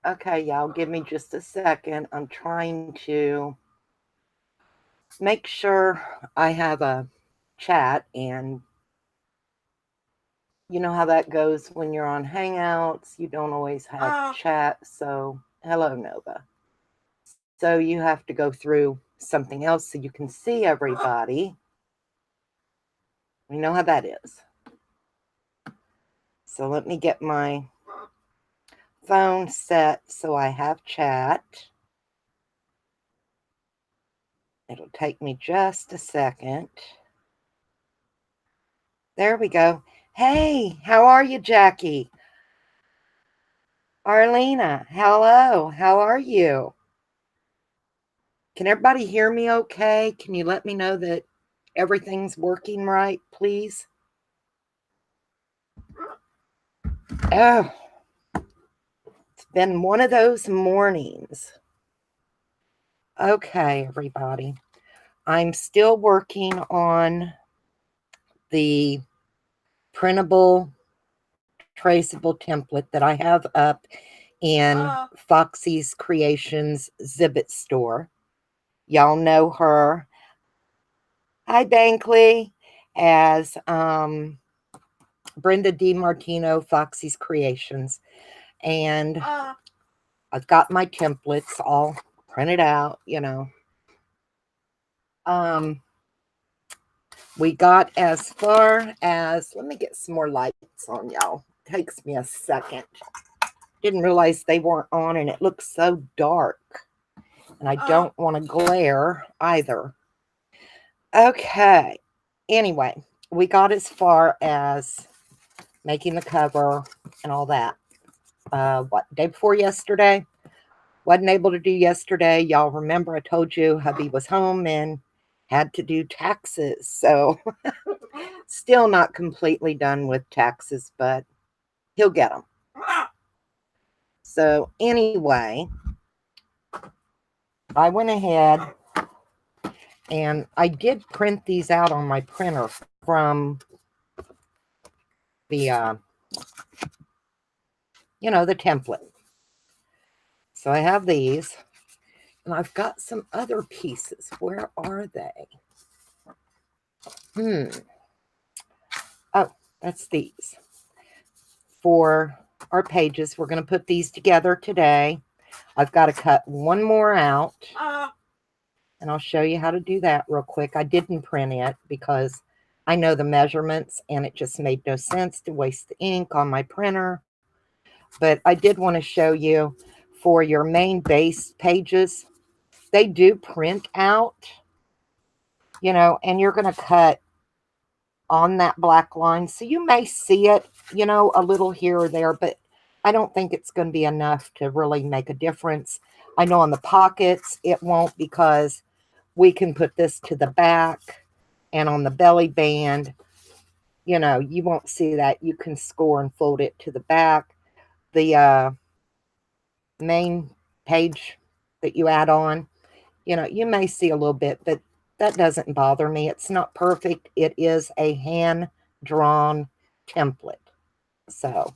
Okay, y'all, give me just a second. I'm trying to make sure I have a chat, and you know how that goes when you're on Hangouts. You don't always have chat. So, hello, Nova. So, you have to go through something else so you can see everybody. You know how that is. So, let me get my phone set so I have chat. It'll take me just a second. There we go. Hey, how are you, Jackie? Arlena, hello. How are you? Can everybody hear me okay? Can you let me know that everything's working right, please? Oh, it's been one of those mornings. Okay, everybody. I'm still working on the printable, traceable template that I have up in Foxy's Creations Zibbit store. Y'all know her. Hi, Bankley, as Brenda DiMartino, Foxy's Creations. And I've got my templates all printed out, you know. We got as far as, let me get some more lights on, y'all. Takes me a second. Didn't realize they weren't on, and it looks so dark. And I don't want to glare either. Okay. Anyway, we got as far as making the cover and all that. Day before yesterday? Wasn't able to do yesterday. Y'all remember I told you hubby was home and had to do taxes. So still not completely done with taxes, but he'll get them. So anyway, I went ahead and I did print these out on my printer from the, the template. So I have these, and I've got some other pieces. Where are they? Oh, that's these. For our pages, we're going to put these together today. I've got to cut one more out, and I'll show you how to do that real quick. I didn't print it because I know the measurements, and it just made no sense to waste the ink on my printer. But I did want to show you for your main base pages, they do print out, and you're going to cut on that black line. So you may see it, a little here or there, but I don't think it's going to be enough to really make a difference. I know on the pockets it won't, because we can put this to the back, and on the belly band, you won't see that. You can score and fold it to the back. The main page that you add on, you may see a little bit, but that doesn't bother me. It's not perfect. It is a hand-drawn template. So,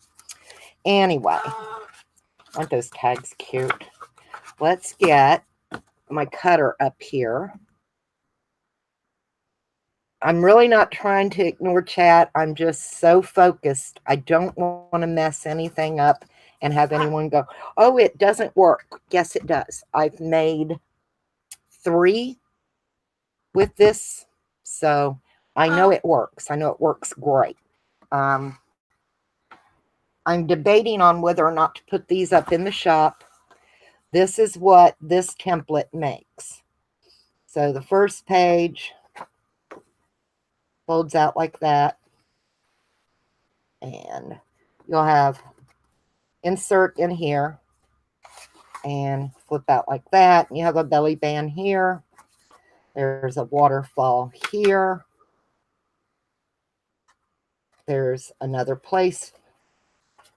anyway, aren't those tags cute? Let's get my cutter up here. I'm really not trying to ignore chat. I'm just so focused. I don't want to mess anything up and have anyone go, oh, it doesn't work. Yes, it does. I've made 3 with this, so I know it works. I know it works great. Um, I'm debating on whether or not to put these up in the shop. This is what this template makes. So the first page folds out like that, and you'll have insert in here and flip out like that. You have a belly band here. There's a waterfall here. There's another place.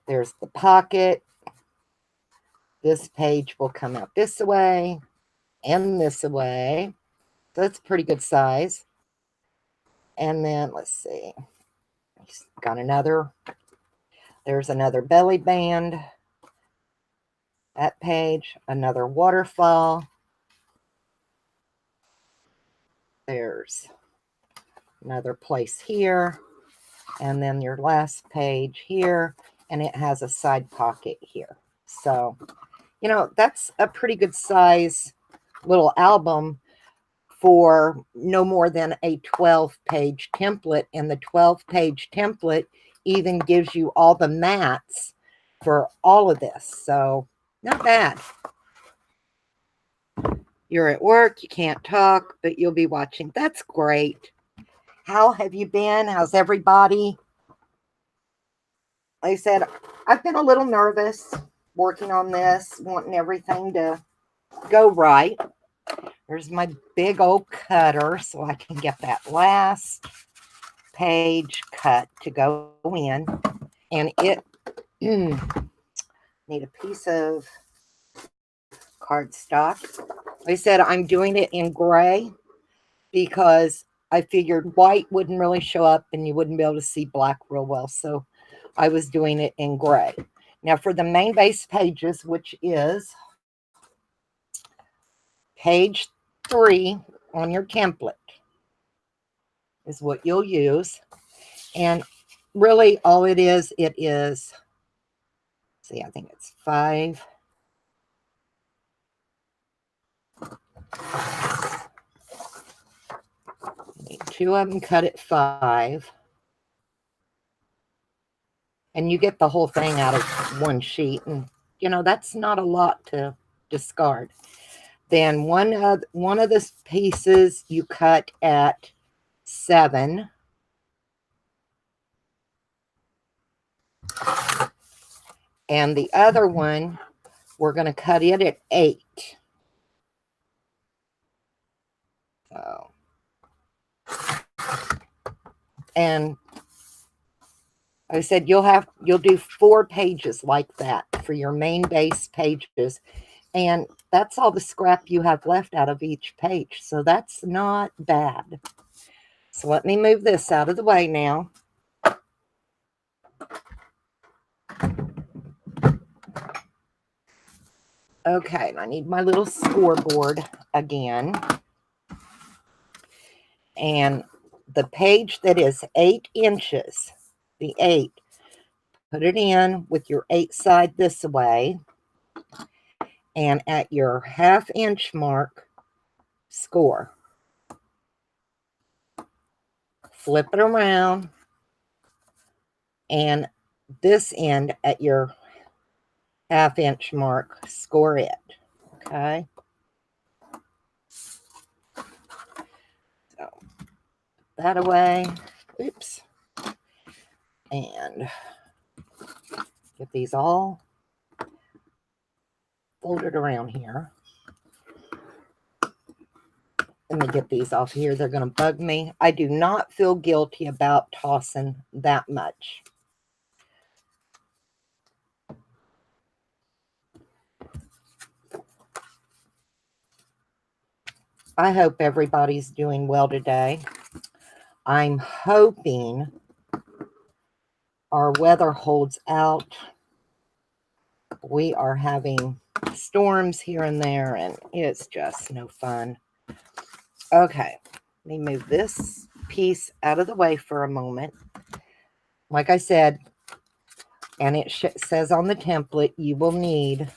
There's the pocket. This page will come out this way and this way. So that's pretty good size. And then let's see. Got another. There's another belly band. that page, another waterfall. There's another place here, and then your last page here, and it has a side pocket here. So, you know, that's a pretty good size little album for no more than a 12-page template, and the 12-page template even gives you all the mats for all of this. So, not bad. You're at work, you can't talk, but you'll be watching. That's great. How have you been? How's everybody? Like I said, I've been a little nervous working on this, wanting everything to go right. There's my big old cutter so I can get that last page cut to go in. And it need a piece of cardstock. Like I said, I'm doing it in gray because I figured white wouldn't really show up and you wouldn't be able to see black real well. So I was doing it in gray. Now for the main base pages, which is page 3 on your template, is what you'll use. And really all it is, see, I think it's 5. Need 2 of them cut at 5. And you get the whole thing out of one sheet. And, you know, that's not a lot to discard. Then one of the pieces you cut at 7. And the other one, we're going to cut it at 8. So, and I said you'll do 4 pages like that for your main base pages. And that's all the scrap you have left out of each page. So that's not bad. So let me move this out of the way now. Okay, I need my little scoreboard again. And the page that is 8 inches, the 8, put it in with your 8 side this way. And at your 1/2 inch mark, score. Flip it around. And this end at your 1/2 inch mark, score it. Okay. So that away. Oops. And get these all folded around here. Let me get these off here. They're going to bug me. I do not feel guilty about tossing that much. I hope everybody's doing well today. I'm hoping our weather holds out. We are having storms here and there, and it's just no fun. Okay, let me move this piece out of the way for a moment. Like I said, and it says on the template, you will need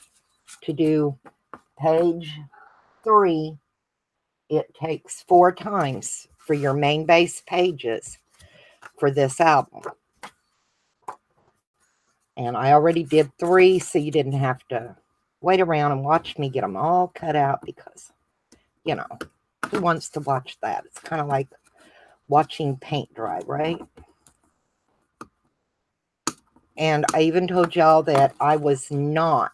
to do page 3. It takes 4 times for your main base pages for this album. And I already did 3, so you didn't have to wait around and watch me get them all cut out because, you know, who wants to watch that? It's kind of like watching paint dry, right? And I even told y'all that I was not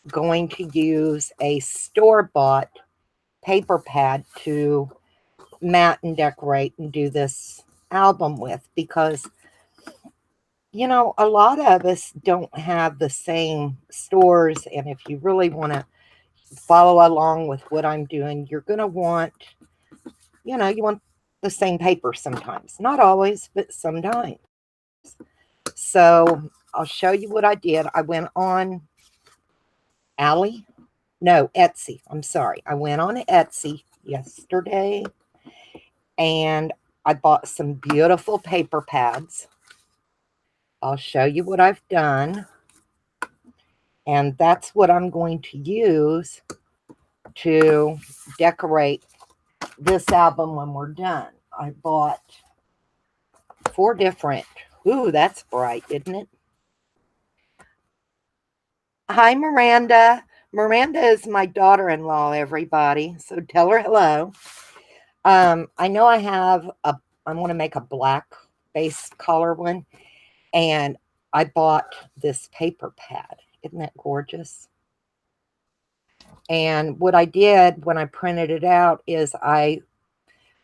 going to use a store-bought paper pad to mat and decorate and do this album with because, you know, a lot of us don't have the same stores. And if you really want to follow along with what I'm doing, you're going to want, you know, you want the same paper sometimes. Not always, but sometimes. So I'll show you what I did. I went on Ally? No, Etsy. I'm sorry. I went on Etsy yesterday and I bought some beautiful paper pads. I'll show you what I've done. And that's what I'm going to use to decorate this album when we're done. I bought 4 different. Ooh, that's bright, isn't it? Hi, Miranda. Miranda is my daughter-in-law, everybody. So tell her hello. I know I want to make a black base color one. And I bought this paper pad. Isn't that gorgeous? And what I did when I printed it out is I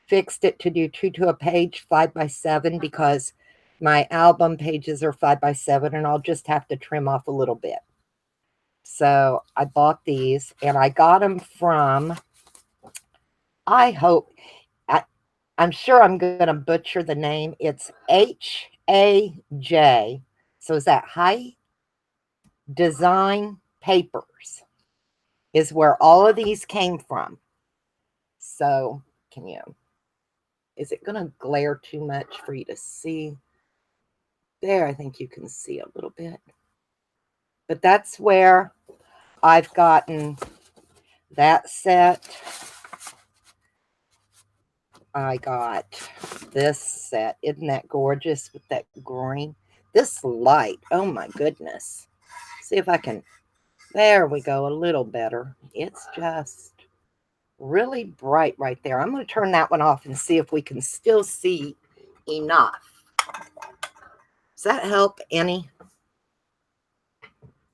fixed it to do 2 to a page, 5 by 7, because my album pages are 5 by 7 and I'll just have to trim off a little bit. So I bought these and I got them from, I'm sure I'm going to butcher the name. It's HAJ. So is that High Design Papers is where all of these came from. So is it going to glare too much for you to see? There, I think you can see a little bit. But that's where I've gotten that set. I got this set. Isn't that gorgeous with that green? This light, oh my goodness. See if I can, there we go, a little better. It's just really bright right there. I'm going to turn that one off and see if we can still see enough. Does that help any?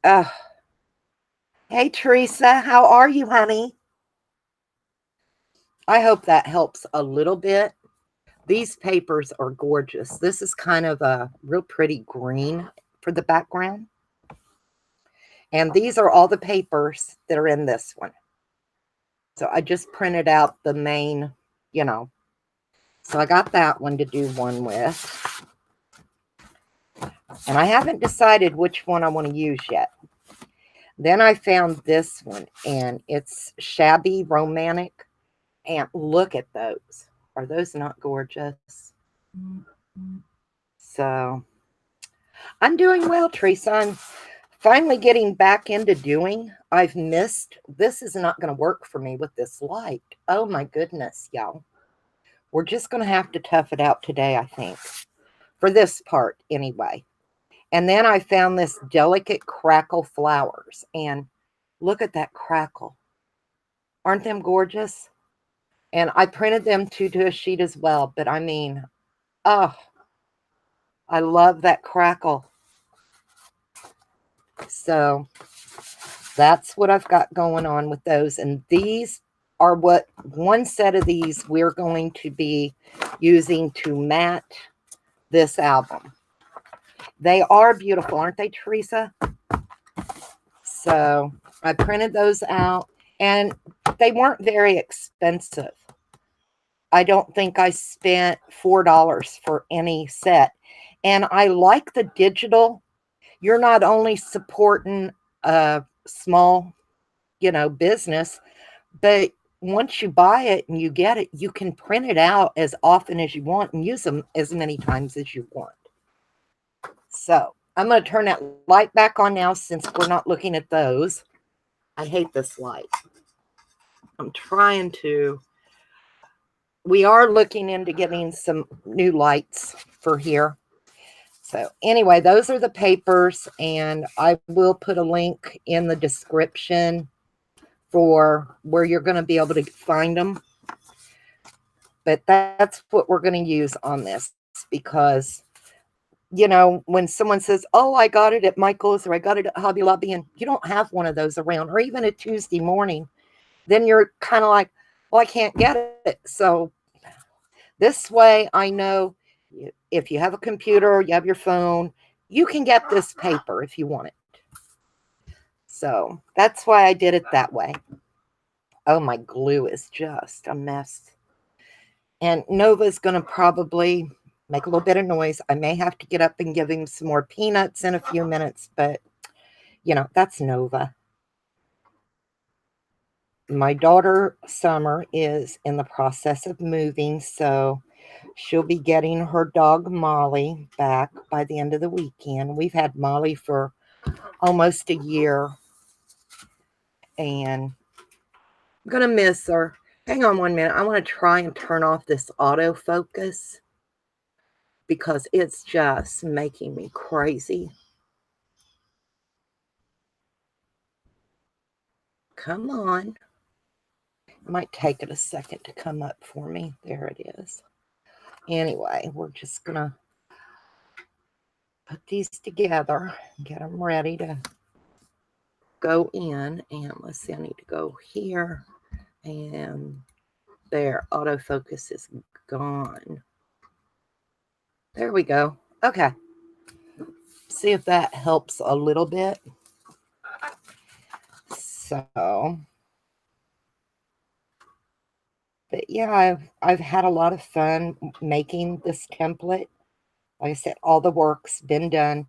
Hey, Teresa, how are you, honey? I hope that helps a little bit. These papers are gorgeous. This is kind of a real pretty green for the background. And these are all the papers that are in this one. So I just printed out the main, So I got that one to do one with. And I haven't decided which one I want to use yet. Then I found this one, and it's Shabby Romantic. And look at those. Are those not gorgeous? So I'm doing well, Teresa. I'm finally getting back into doing. I've missed. This is not going to work for me with this light. Oh my goodness, y'all. We're just going to have to tough it out today, I think. For this part, anyway. And then I found this Delicate Crackle flowers. And look at that crackle. Aren't them gorgeous? And I printed them to a sheet as well. But I mean, oh, I love that crackle. So that's what I've got going on with those. And these are one set of these we're going to be using to mat this album. They are beautiful, aren't they, Teresa? So I printed those out, and they weren't very expensive. I don't think I spent $4 for any set. And I like the digital. You're not only supporting a small, business, but once you buy it and you get it, you can print it out as often as you want and use them as many times as you want. So I'm going to turn that light back on now since we're not looking at those. I hate this light. We are looking into getting some new lights for here. So anyway, those are the papers, and I will put a link in the description for where you're going to be able to find them. But that's what we're going to use on this, because when someone says, oh, I got it at Michael's or I got it at Hobby Lobby, and you don't have one of those around, or even a Tuesday morning, then you're kind of like, well, I can't get it. So this way I know if you have a computer, you have your phone, you can get this paper if you want it. So that's why I did it that way. Oh, my glue is just a mess. And Nova's going to probably make a little bit of noise. I may have to get up and give him some more peanuts in a few minutes, but, that's Nova. My daughter, Summer, is in the process of moving, so she'll be getting her dog, Molly, back by the end of the weekend. We've had Molly for almost a year, and I'm going to miss her. Hang on one minute. I want to try and turn off this autofocus because it's just making me crazy. Come on. It might take it a second to come up for me. There it is. Anyway, we're just going to put these together and get them ready to go in. And let's see, I need to go here and there. Autofocus is gone. There we go. Okay. See if that helps a little bit. So, but yeah, I've had a lot of fun making this template. Like I said, all the work's been done.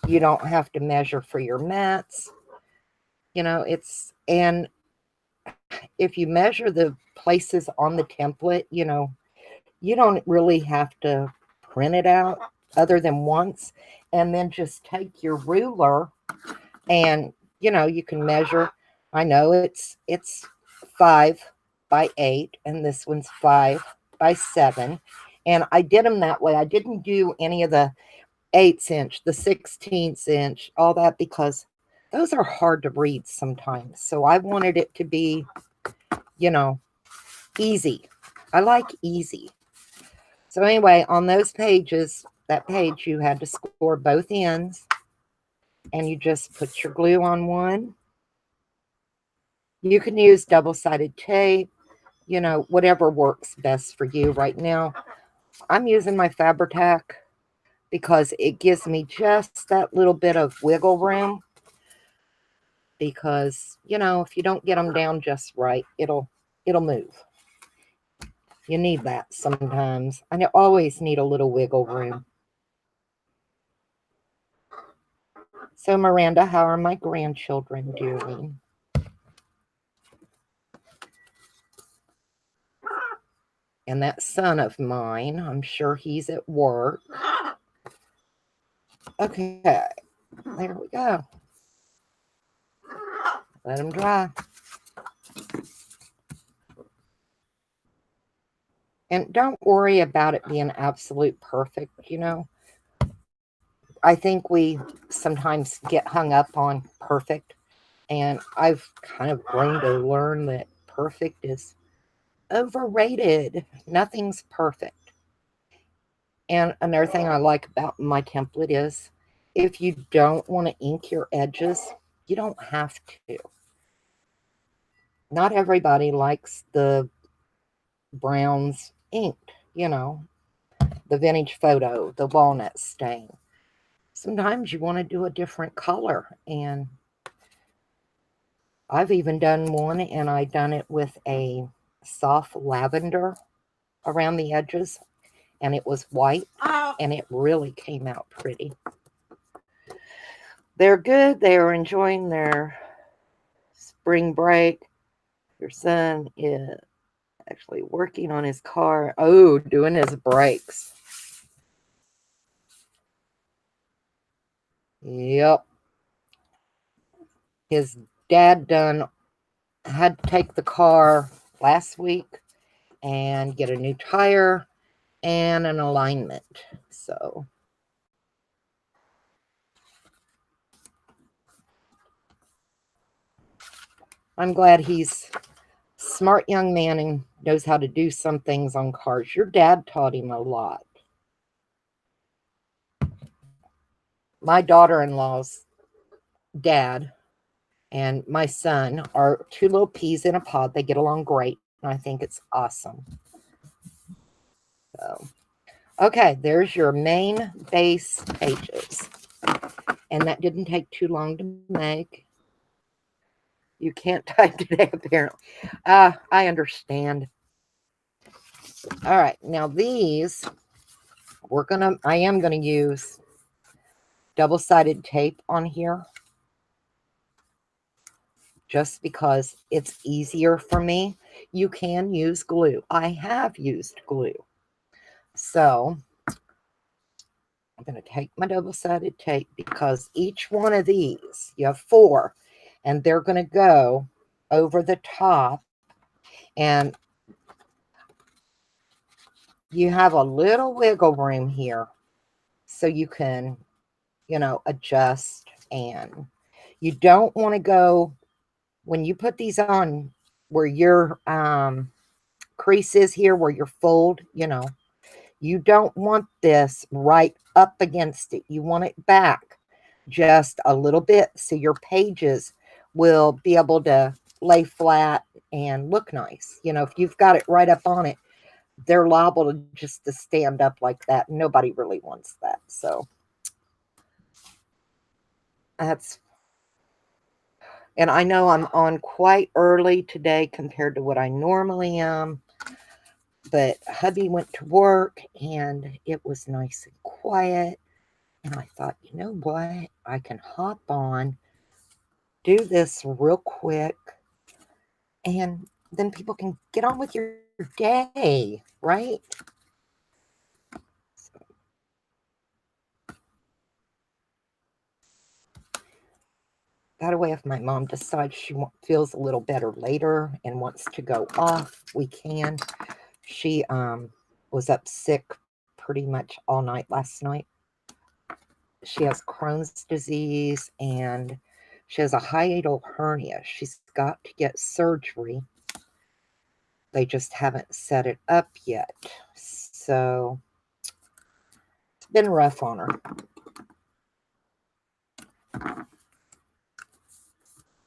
You don't have to measure for your mats. You know, and if you measure the places on the template, you know, you don't really have to print it out other than once, and then just take your ruler and, you know, you can measure. I know it's 5 by 8 and this one's 5 by 7, and I did them that way. I didn't do any of the 1/8 inch, the 16th inch, all that, because those are hard to read sometimes. So I wanted it to be, you know, easy. I like easy. So anyway, on those pages, that page, you had to score both ends, and you just put your glue on one. You can use double-sided tape, you know, whatever works best for you. Right now, I'm using my Fabri-Tac because it gives me just that little bit of wiggle room. Because, you know, if you don't get them down just right, it'll move. You need that sometimes. I always need a little wiggle room. So, Miranda, how are my grandchildren doing? And that son of mine, I'm sure he's at work. Okay, there we go. Let him dry. And don't worry about it being absolute perfect, you know. I think we sometimes get hung up on perfect. And I've kind of grown to learn that perfect is overrated. Nothing's perfect. And another thing I like about my template is if you don't want to ink your edges, you don't have to. Not everybody likes the browns inked, you know, the vintage photo, the walnut stain. Sometimes you want to do a different color, and I've even done one, and I done it with a soft lavender around the edges, and it was white, and it really came out pretty. They're good. They are enjoying their spring break. Your son is actually working on his car. Oh, doing his brakes. Yep. His dad had to take the car last week and get a new tire and an alignment. So I'm glad he's a smart young man and knows how to do some things on cars. Your dad taught him a lot. My daughter-in-law's dad and my son are two little peas in a pod. They get along great, and I think it's awesome. So, okay, there's your main base pages. And that didn't take too long to make. You can't type today, apparently. I understand. All right, now these, I am gonna use double-sided tape on here. just because it's easier for me. You can use glue. I have used glue. So I'm going to take my double-sided tape because each one of these, you have 4, and they're going to go over the top, and you have a little wiggle room here so you can, adjust. And you don't want to go, when you put these on where your crease is here, where your fold, you don't want this right up against it. You want it back just a little bit so your pages will be able to lay flat and look nice. If you've got it right up on it, they're liable to just to stand up like that. Nobody really wants that. So that's, and I know I'm on quite early today compared to what I normally am, but hubby went to work and it was nice and quiet. And I thought, you know what? I can hop on, do this real quick, and then people can get on with your day, right? So, that way, if my mom decides she feels a little better later and wants to go off, we can. She was up sick pretty much all night last night. She has Crohn's disease and she has a hiatal hernia. She's got to get surgery. They just haven't set it up yet. So it's been rough on her.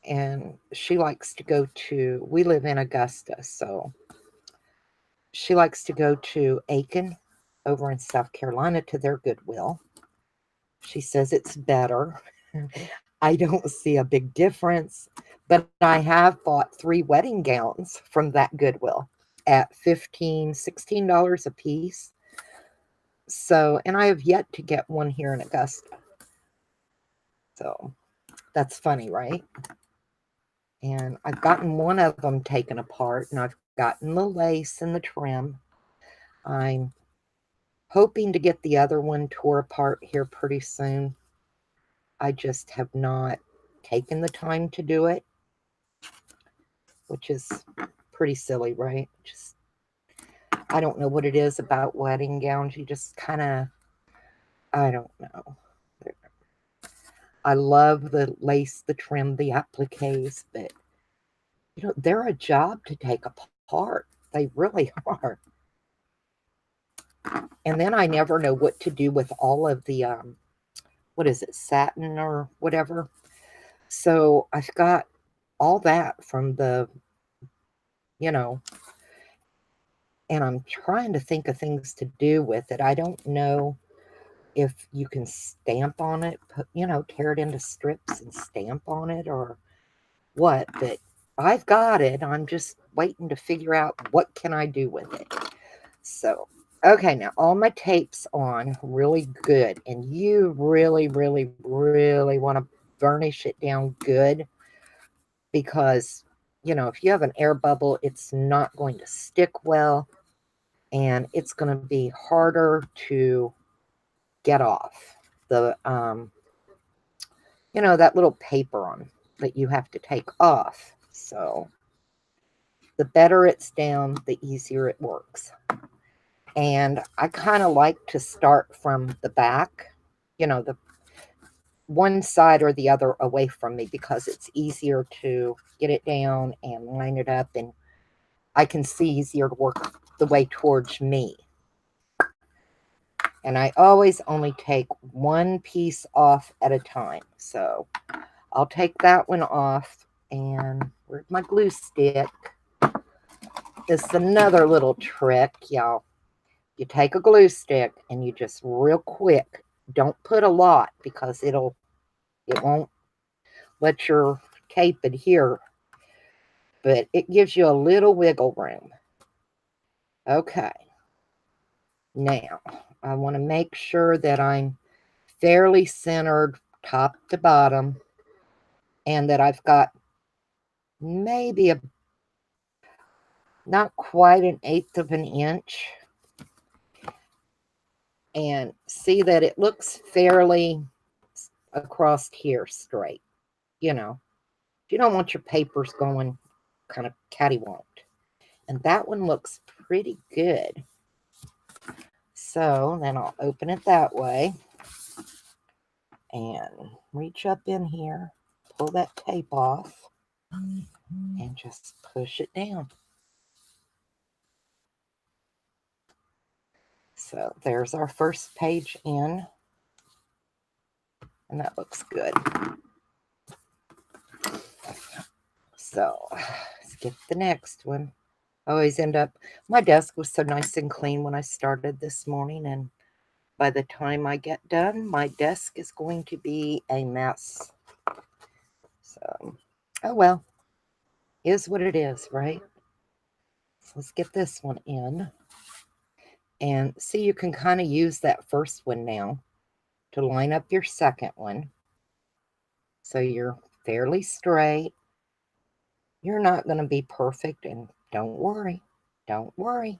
And she likes to go to, we live in Augusta, so she likes to go to Aiken over in South Carolina to their Goodwill. She says it's better. I don't see a big difference, but I have bought 3 wedding gowns from that Goodwill at $15, $16 a piece. So, and I have yet to get one here in Augusta. So that's funny, right? And I've gotten one of them taken apart, and I've gotten the lace and the trim. I'm hoping to get the other one tore apart here pretty soon. I just have not taken the time to do it, which is pretty silly, right? Just, I don't know what it is about wedding gowns. You just kind of, I don't know. I love the lace, the trim, the appliques, but they're a job to take apart. They really are. And then I never know what to do with all of the, what is it, satin or whatever. So I've got all that from the, and I'm trying to think of things to do with it. I don't know if you can stamp on it, tear it into strips and stamp on it or what, but I've got it. I'm just waiting to figure out what can I do with it. So, okay, now all my tape's on really good, and you really, really, really want to burnish it down good because, if you have an air bubble, it's not going to stick well, and it's going to be harder to get off the, that little paper on that you have to take off. So the better it's down, the easier it works. And I kind of like to start from the back, the one side or the other away from me because it's easier to get it down and line it up, and I can see easier to work the way towards me. And I always only take one piece off at a time. So I'll take that one off. And where's my glue stick? This is another little trick, y'all. You take a glue stick and you just real quick, don't put a lot because it won't let your tape adhere, but it gives you a little wiggle room. Okay. Now, I want to make sure that I'm fairly centered top to bottom and that I've got maybe not quite 1/8 of an inch. And see that it looks fairly across here straight. You know, you don't want your papers going kind of cattywamped. And that one looks pretty good. So then I'll open it that way and reach up in here, pull that tape off, and just push it down. So there's our first page in, and that looks good. So let's get the next one. I always end up, my desk was so nice and clean when I started this morning, and by the time I get done, my desk is going to be a mess. So, oh well, is what it is, right? So let's get this one in. And see, you can kind of use that first one now to line up your second one. So you're fairly straight. You're not going to be perfect, and don't worry. Don't worry.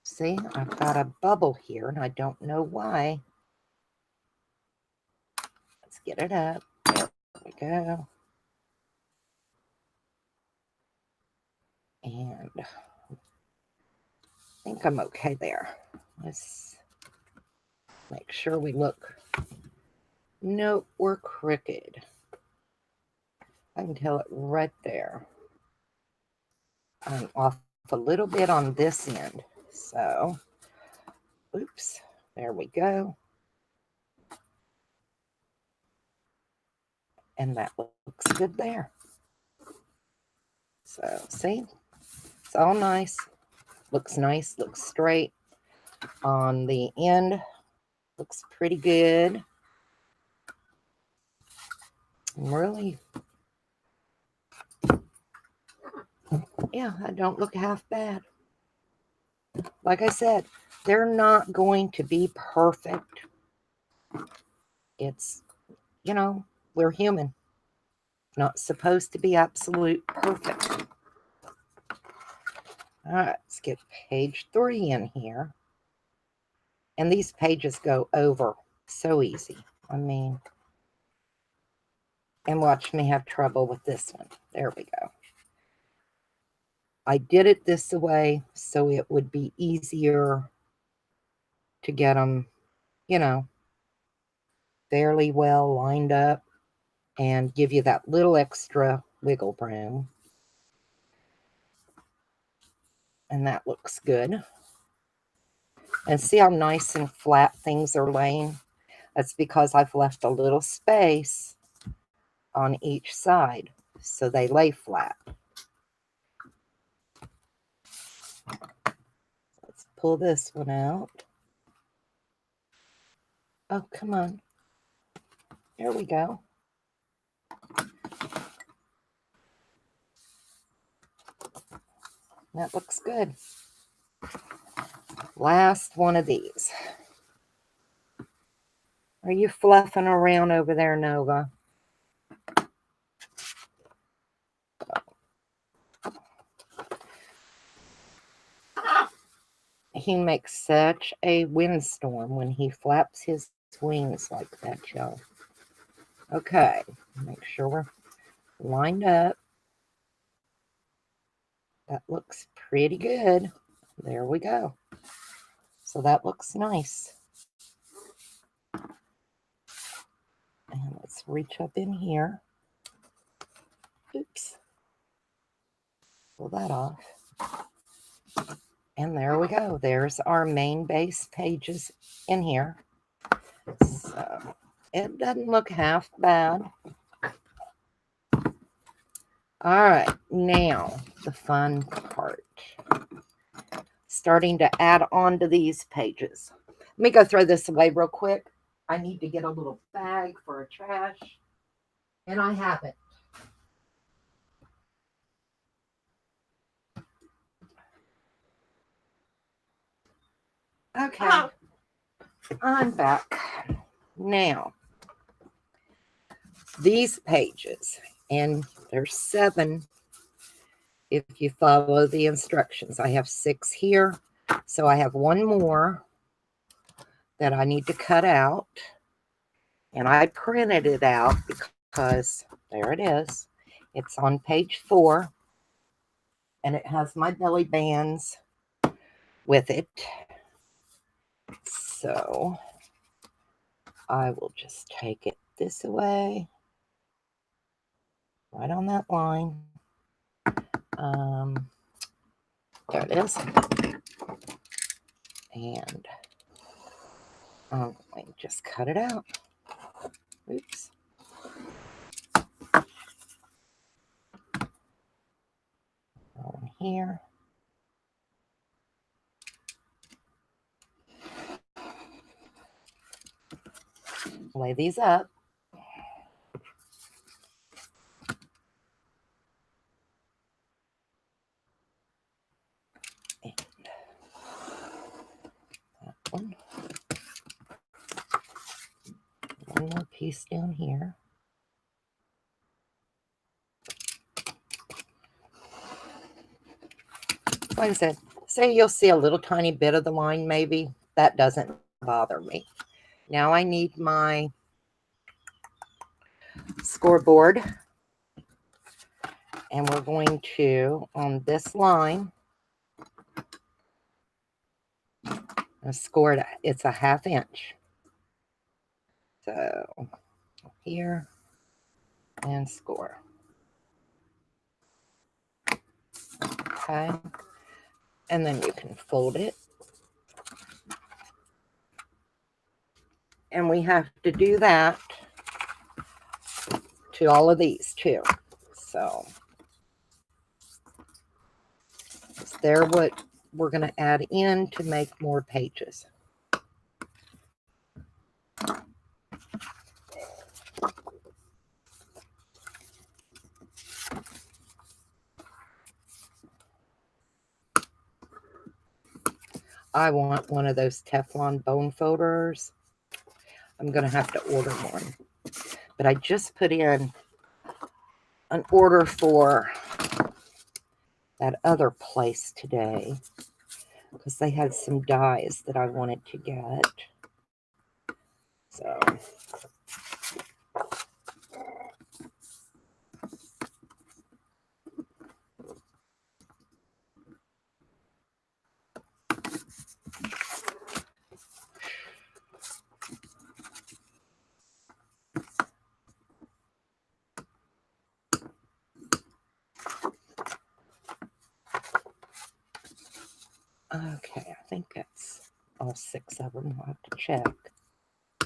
See, I've got a bubble here, and I don't know why. Let's get it up. There we go. And I think I'm okay there. Let's make sure we look. Nope, we're crooked. I can tell it right there. I'm off a little bit on this end. So, oops, there we go. And that looks good there. So, see, it's all nice. Looks nice, looks straight. On the end, looks pretty good. Really, yeah, I don't look half bad. Like I said, they're not going to be perfect. It's, you know, we're human. Not supposed to be absolute perfect. All right, let's get page 3 in here. And these pages go over so easy. I mean, and watch me have trouble with this one. There we go. I did it this way so it would be easier to get them, you know, fairly well lined up and give you that little extra wiggle room. And that looks good. And see how nice and flat things are laying? That's because I've left a little space on each side so they lay flat. Let's pull this one out. Oh, come on. There we go. That looks good. Last one of these. Are you fluffing around over there, Nova? He makes such a windstorm when he flaps his wings like that, y'all. Okay, make sure we're lined up. That looks pretty good. There we go. So that looks nice. And let's reach up in here. Oops. Pull that off. And there we go. There's our main base pages in here. So it doesn't look half bad. All right, now the fun part. Starting to add on to these pages. Let me go throw this away real quick. I need to get a little bag for a trash. And I have it. Okay. I'm back. Now, these pages, And there's 7 if you follow the instructions. I have 6 here, so I have 1 more that I need to cut out. And I printed it out because there it is. It's on page 4, and it has my belly bands with it. So I will just take it this way, right on that line. There it is. And I'm going to just cut it out. Oops. On here. Lay these up. And that one. One more piece down here. Like I said, say you'll see a little tiny bit of the line maybe. That doesn't bother me. Now I need my scoreboard. And we're going to, on this line, score it. It's a 1/2 inch. So here and score. Okay. And then you can fold it. And we have to do that to all of these too. So they're what we're going to add in to make more pages. I want one of those Teflon bone folders. I'm going to have to order one. But I just put in an order for that other place today because they had some dies that I wanted to get. So okay, I think that's all 6 of them. I'll have to check.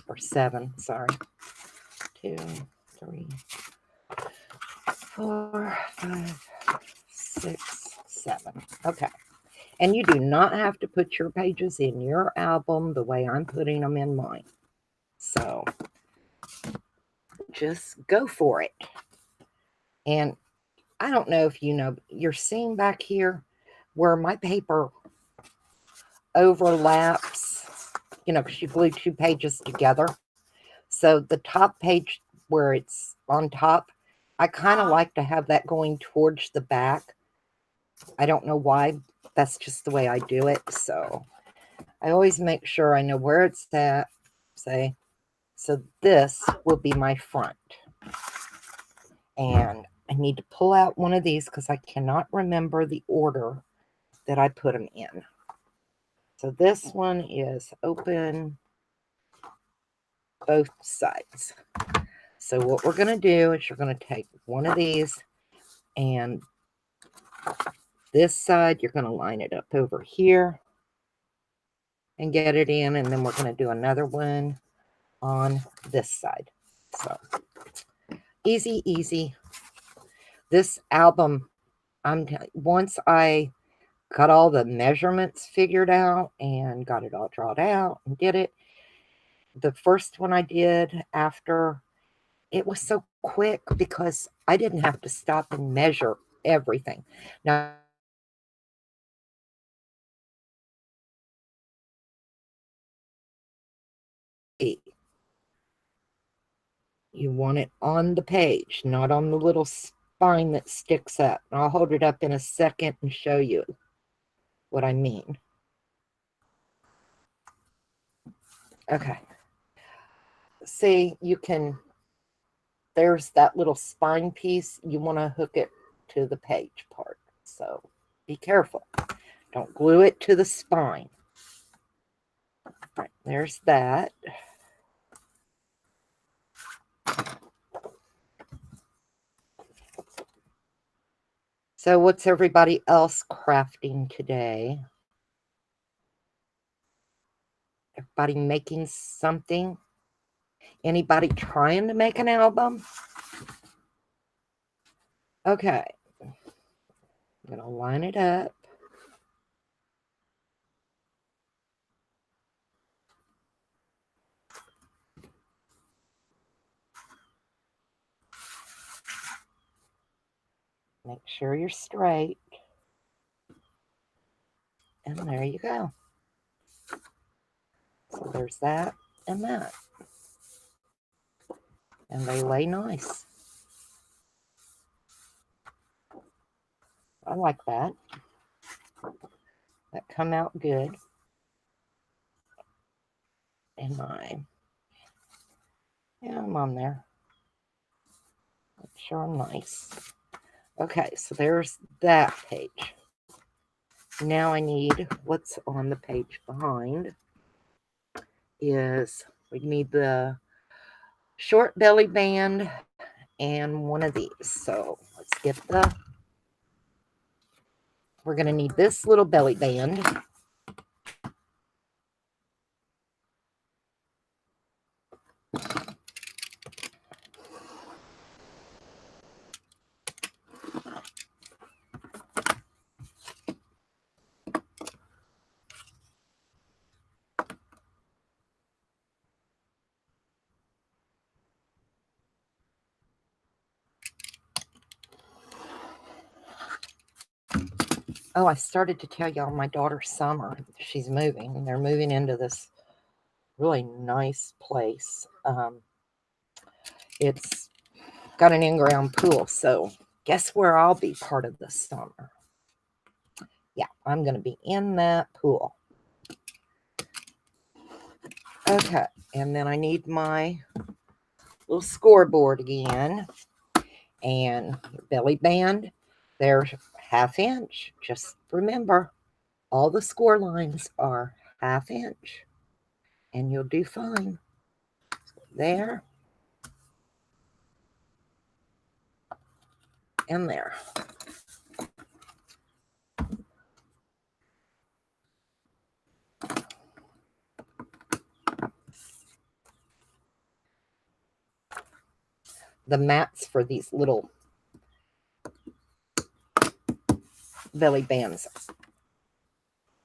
Or 7, sorry. 2, 3, 4, 5, 6, 7. Okay. And you do not have to put your pages in your album the way I'm putting them in mine. So just go for it. And I don't know if you know, you're seeing back here where my paper overlaps, you know, because you glue 2 pages together. So the top page where it's on top, I kind of like to have that going towards the back. I don't know why. That's just the way I do it. So I always make sure I know where it's at. Say, so this will be my front. And I need to pull out one of these because I cannot remember the order that I put them in. So this one is open both sides. So what we're going to do is you're going to take one of these, and this side you're going to line it up over here and get it in, and then we're going to do another one on this side. So easy, easy. This album, once I got all the measurements figured out and got it all drawn out and did it, the first one I did after, it was so quick because I didn't have to stop and measure everything. Now, You want it on the page, not on the little spine that sticks up. And I'll hold it up in a second and show you what I mean. Okay. See, you can, there's that little spine piece. You want to hook it to the page part. So be careful. Don't glue it to the spine. All right, there's that. So what's everybody else crafting today? Everybody making something? Anybody trying to make an album? Okay. I'm going to line it up. Make sure you're straight. And there you go. So there's that and that. And they lay nice. I like that. That come out good. And I'm on there. Make sure I'm nice. Okay, so there's that page. Now I need what's on the page behind is we need the short belly band and one of these. So let's get we're going to need this little belly band. Oh, I started to tell y'all my daughter's summer. She's moving. They're moving into this really nice place. It's got an in-ground pool. So guess where I'll be part of the summer? Yeah, I'm going to be in that pool. Okay, and then I need my little scoreboard again. And belly band, they're 1/2 inch. Just remember, all the score lines are 1/2 inch. And you'll do fine. There. And there. The mats for these little belly bands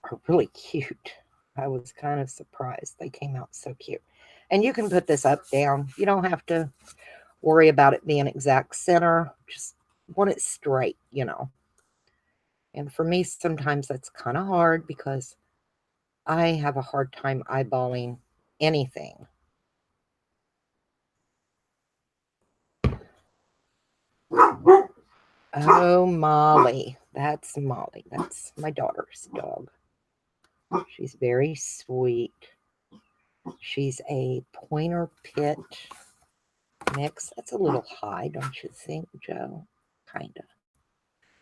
are really cute. I was kind of surprised they came out so cute. And you can put this up, down. You don't have to worry about it being exact center. Just want it straight, you know. And for me, sometimes that's kind of hard because I have a hard time eyeballing anything. Oh, Molly. That's Molly. That's my daughter's dog. She's very sweet. She's a pointer pit mix. That's a little high, don't you think, Joe? Kind of.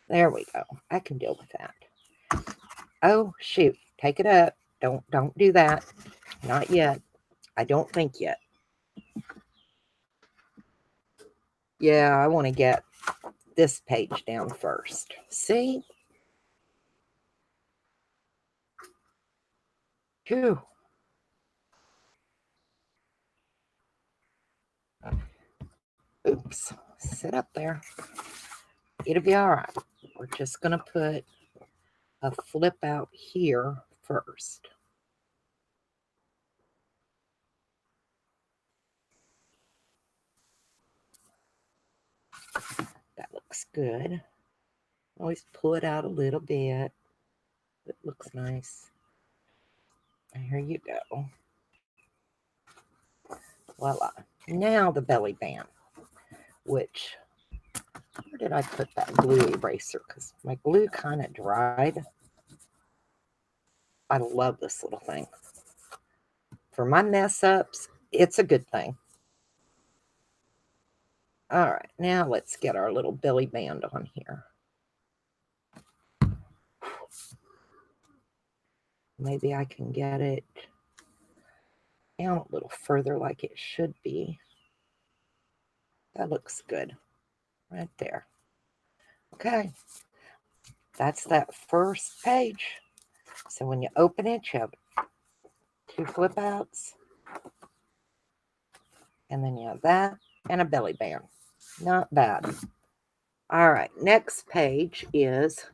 There we go. I can deal with that. Oh, shoot. Take it up. Don't do that. Not yet. I don't think yet. Yeah, I want to get this page down first. See? Phew. Oops. Sit up there. It'll be all right. We're just going to put a flip out here first. That looks good. Always pull it out a little bit. It looks nice. Here you go. Voila. Now the belly band, which, where did I put that glue eraser? Because my glue kind of dried. I love this little thing. For my mess ups, it's a good thing. All right, now let's get our little belly band on here. Maybe I can get it down a little further like it should be. That looks good right there. Okay, that's that first page. So when you open it, you have 2 flip outs, and then you have that and a belly band. Not bad. All right, next page is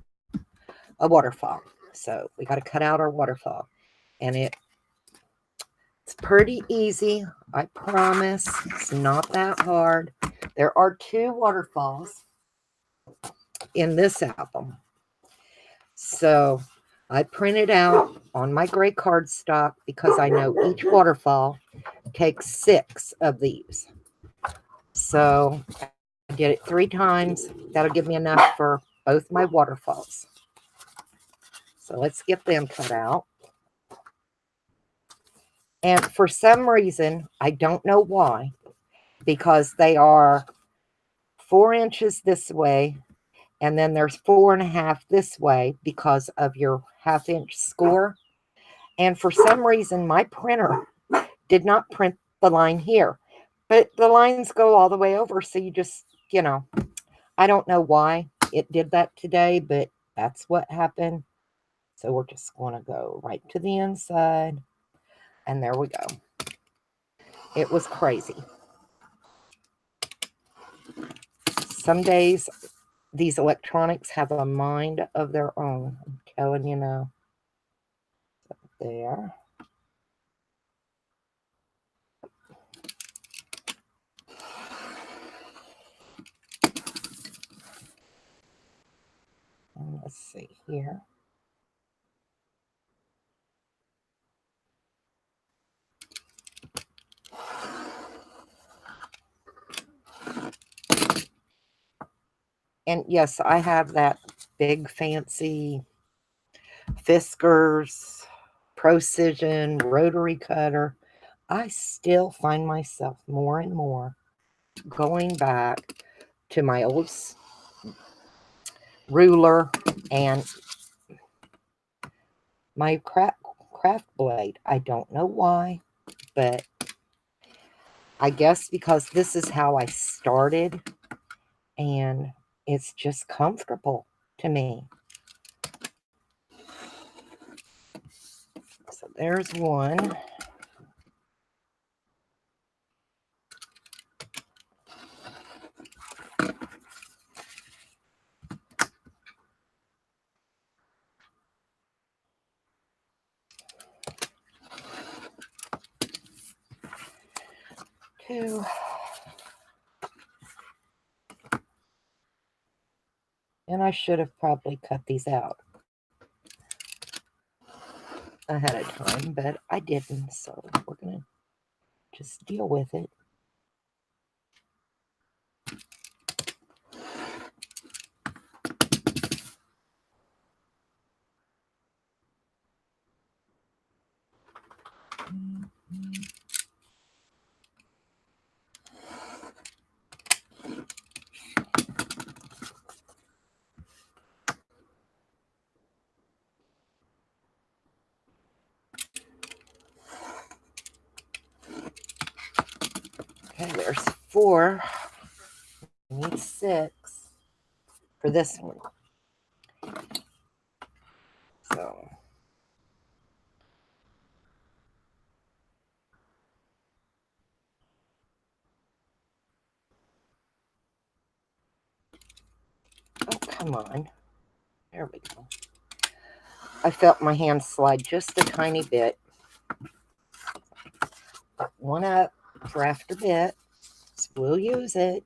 a waterfall. So we got to cut out our waterfall, and it's pretty easy. I promise. It's not that hard. There are 2 waterfalls in this album. So I printed out on my gray cardstock because I know each waterfall takes 6 of these. So I did it 3 times. That'll give me enough for both my waterfalls. So let's get them cut out. And for some reason, I don't know why, because they are 4 inches this way, and then there's 4.5 this way because of your 1/2 inch score. And for some reason, my printer did not print the line here, but the lines go all the way over. So you just, I don't know why it did that today, but that's what happened. So we're just going to go right to the inside, and there we go. It was crazy. Some days these electronics have a mind of their own. I'm telling you now. There. And let's see here. And yes, I have that big fancy Fiskars Procision rotary cutter. I still find myself more and more going back to my old ruler and my craft blade. I don't know why, but I guess because this is how I started, and it's just comfortable to me. So there's one. Two. And I should have probably cut these out ahead of time, but I didn't, so we're going to just deal with it. Okay, there's 4. I need 6 for this one. So oh, come on. There we go. I felt my hand slide just a tiny bit. Got one up for after bit, so we'll use it.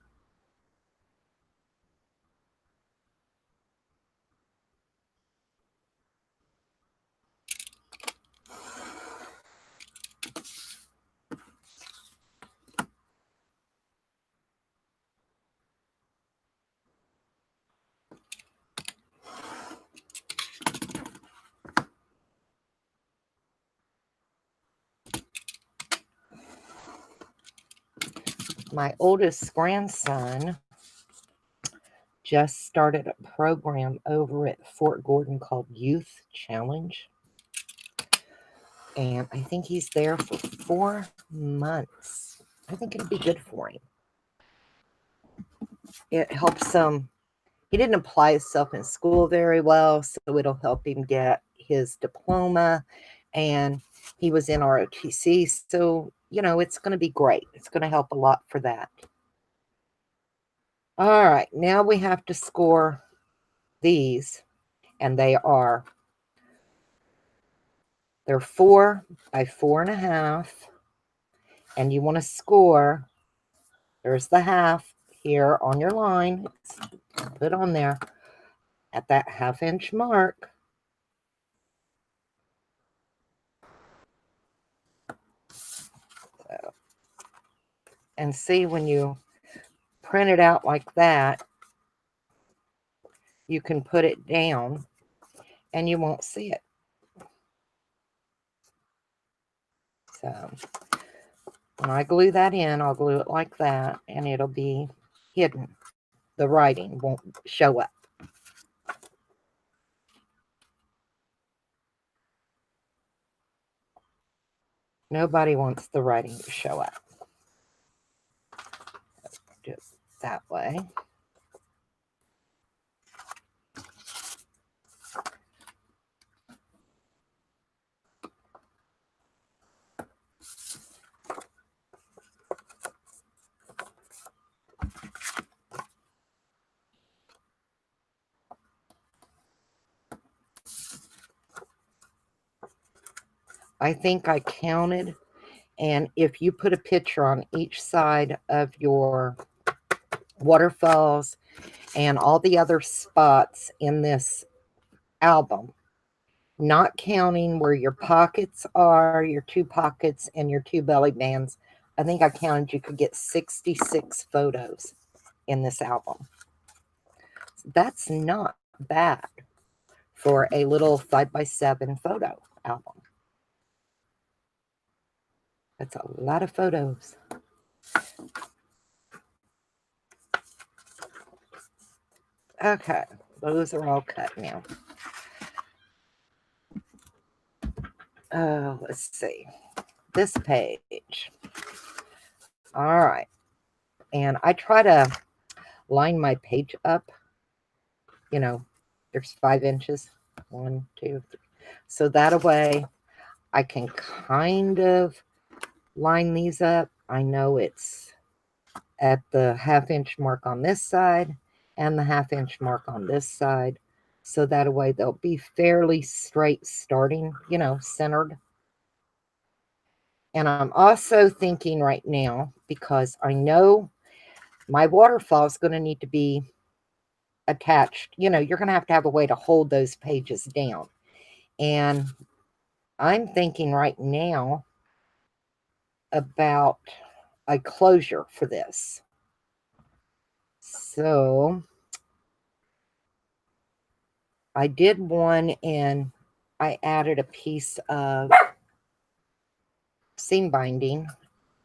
My oldest grandson just started a program over at Fort Gordon called Youth Challenge. And I think he's there for 4 months. I think it'll be good for him. It helps him. He didn't apply himself in school very well, so it'll help him get his diploma. And he was in ROTC, so, it's going to be great. It's going to help a lot for that. All right, now we have to score these, and they're 4 by 4.5, and you want to score. There's the half here on your line. Put on there at that 1/2 inch mark. So, and see, when you print it out like that, you can put it down and you won't see it. So when I glue that in, I'll glue it like that, and it'll be hidden. The writing won't show up. Nobody wants the writing to show up. Do it that way. I think I counted, and if you put a picture on each side of your waterfalls and all the other spots in this album, not counting where your pockets are, your 2 pockets and your 2 belly bands, I think I counted you could get 66 photos in this album. That's not bad for a little 5x7 photo album. That's a lot of photos. Okay, those are all cut now. Let's see. This page. All right. And I try to line my page up. There's 5 inches. 1, 2, 3. So that way I can kind of line these up. I know it's at the 1/2 inch mark on this side and the 1/2 inch mark on this side. So that way they'll be fairly straight starting, centered. And I'm also thinking right now, because I know my waterfall is going to need to be attached. You're going to have a way to hold those pages down. And I'm thinking right now about a closure for this. So I did one, and I added a piece of seam binding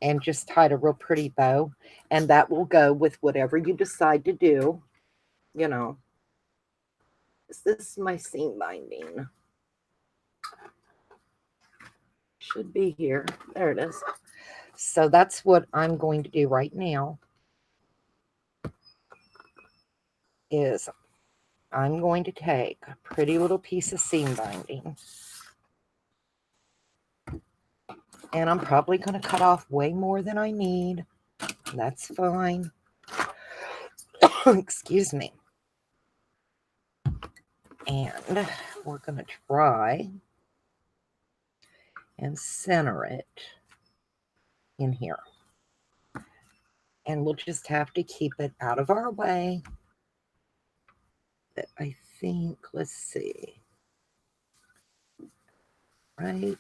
and just tied a real pretty bow, and that will go with whatever you decide to do. Is this my seam binding? Should be here. There it is. So that's what I'm going to do right now. Is I'm going to take a pretty little piece of seam binding, and I'm probably going to cut off way more than I need. That's fine. Excuse me. And we're going to try and center it in here. And we'll just have to keep it out of our way. But I think, let's see. Right.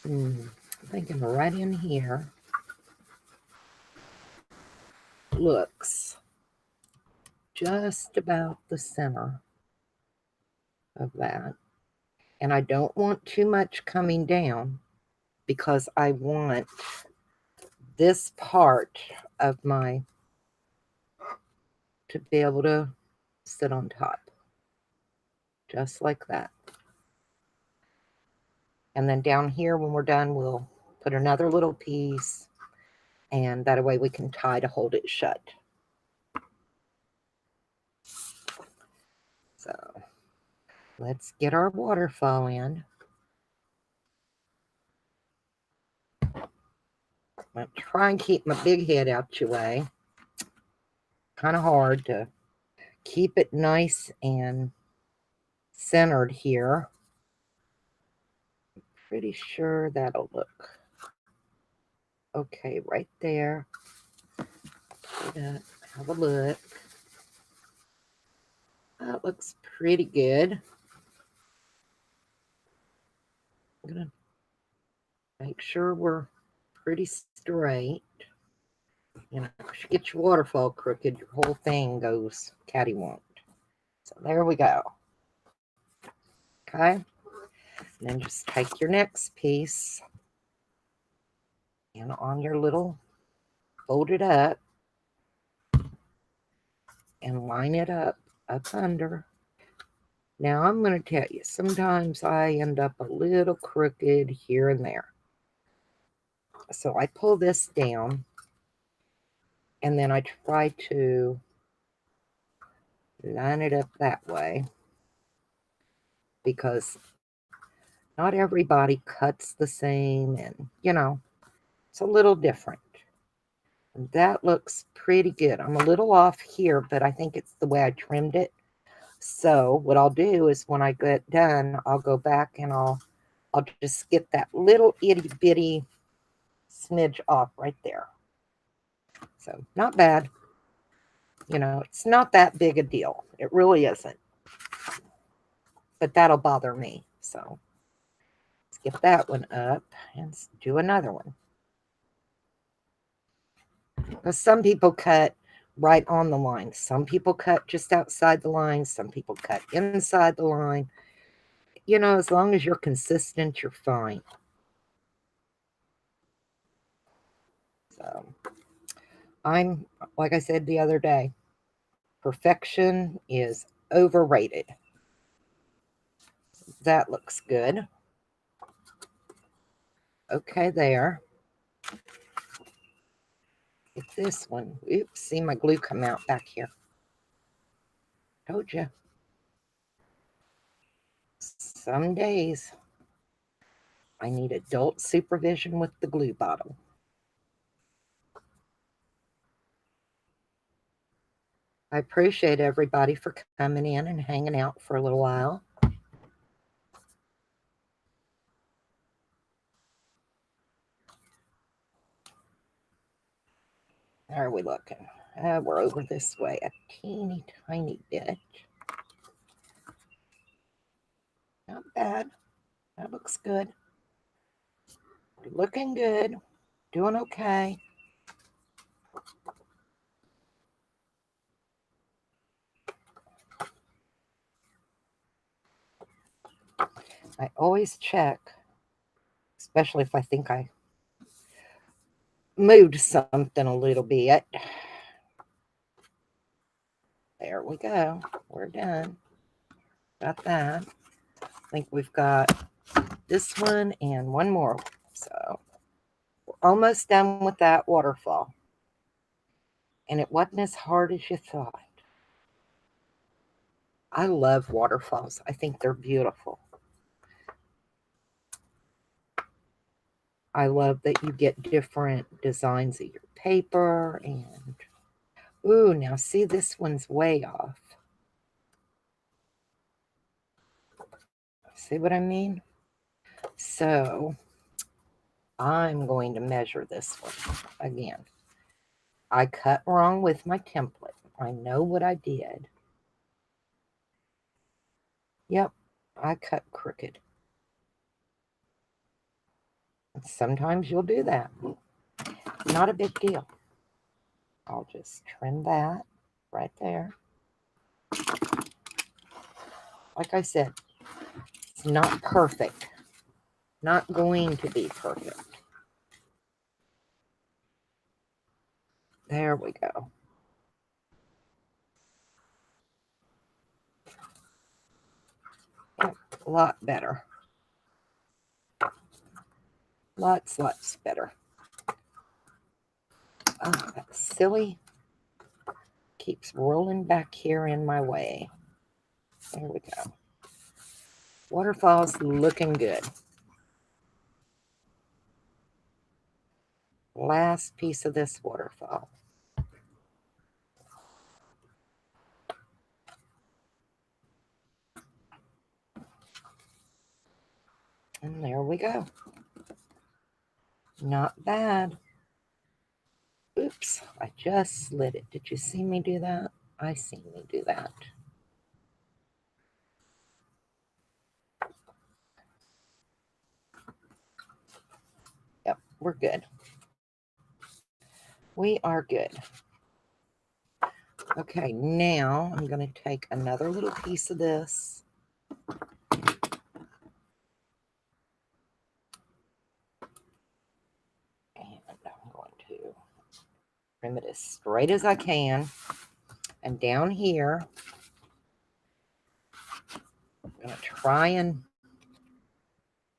I'm thinking right in here looks just about the center of that. And I don't want too much coming down because I want this part of my to be able to sit on top. Just like that. And then down here when we're done, we'll put another little piece, and that way we can tie to hold it shut. So let's get our waterfall in. I'm going to try and keep my big head out your way. Kind of hard to keep it nice and centered here. Pretty sure that'll look okay right there. Have a look. That looks pretty good. I'm gonna make sure we're pretty straight. You know, if you get your waterfall crooked, your whole thing goes cattywamped. So there we go. Okay. And then just take your next piece and on your little, fold it up and line it up under. Now I'm going to tell you, sometimes I end up a little crooked here and there. So I pull this down and then I try to line it up that way because not everybody cuts the same and, you know, it's a little different. And that looks pretty good. I'm a little off here, but I think it's the way I trimmed it. So what I'll do is when I get done, I'll go back and I'll just get that little itty bitty smidge off right there. So not bad. You know, it's not that big a deal. It really isn't. But that'll bother me. So let's get that one up and do another one. Because some people cut right on the line. Some people cut just outside the line. Some people cut inside the line. You know, as long as you're consistent, you're fine. So I'm, like I said the other day, perfection is overrated. That looks good. Okay, there. Get this one. Oops, see my glue come out back here. Told you. Some days I need adult supervision with the glue bottle. I appreciate everybody for coming in and hanging out for a little while. How are we looking? We're over this way a teeny tiny bit. Not bad. That looks good. Looking good. Doing okay. I always check, especially if I think I moved something a little bit. There we go. We're done. Got that. I think we've got this one and one more. So we're almost done with that waterfall. And it wasn't as hard as you thought. I love waterfalls. I think they're beautiful. I love that you get different designs of your paper and, ooh, now see, this one's way off. See what I mean? So I'm going to measure this one again. I cut wrong with my template. I know what I did. Yep, I cut crooked. Sometimes you'll do that. Not a big deal. I'll just trim that right there. Like I said, it's not perfect. Not going to be perfect. There we go. Yep, a lot better. Lots better. Oh, that's silly. Keeps rolling back here in my way. There we go. Waterfall's looking good. Last piece of this waterfall. And there we go. Not bad. Oops, I just slid it. Did you see me do that? I seen me do that. Yep, we're good. We are good. Okay, now I'm going to take another little piece of this. And I'm going to trim it as straight as I can. And down here, I'm going to try and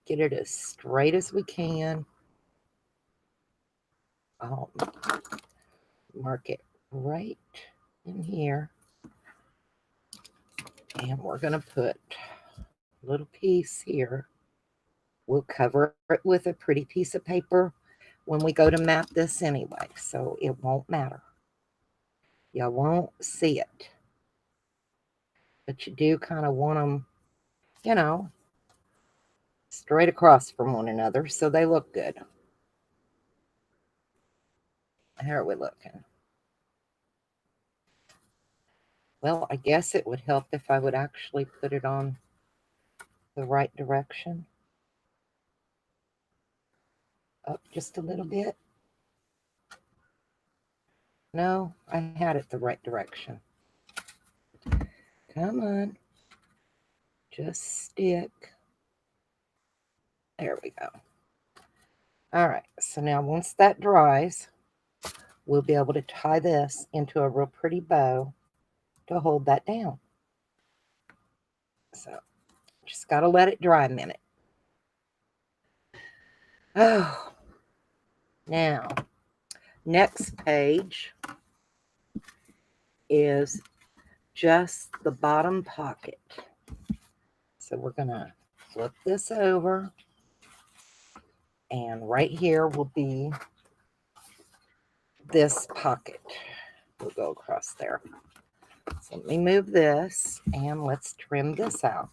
get it as straight as we can. I'll mark it right in here. And we're going to put a little piece here. We'll cover it with a pretty piece of paper when we go to map this anyway, so it won't matter. You won't see it. But you do kind of want them, you know, straight across from one another so they look good. How are we looking? Well, I guess it would help if I would actually put it on the right direction. Up just a little bit. No, I had it the right direction. Come on. Just stick. There we go. All right, so now once that dries, we'll be able to tie this into a real pretty bow to hold that down. So just got to let it dry a minute. Oh, now next page is just the bottom pocket. So we're going to flip this over, and right here will be this pocket. We'll go across there. So let me move this and let's trim this out.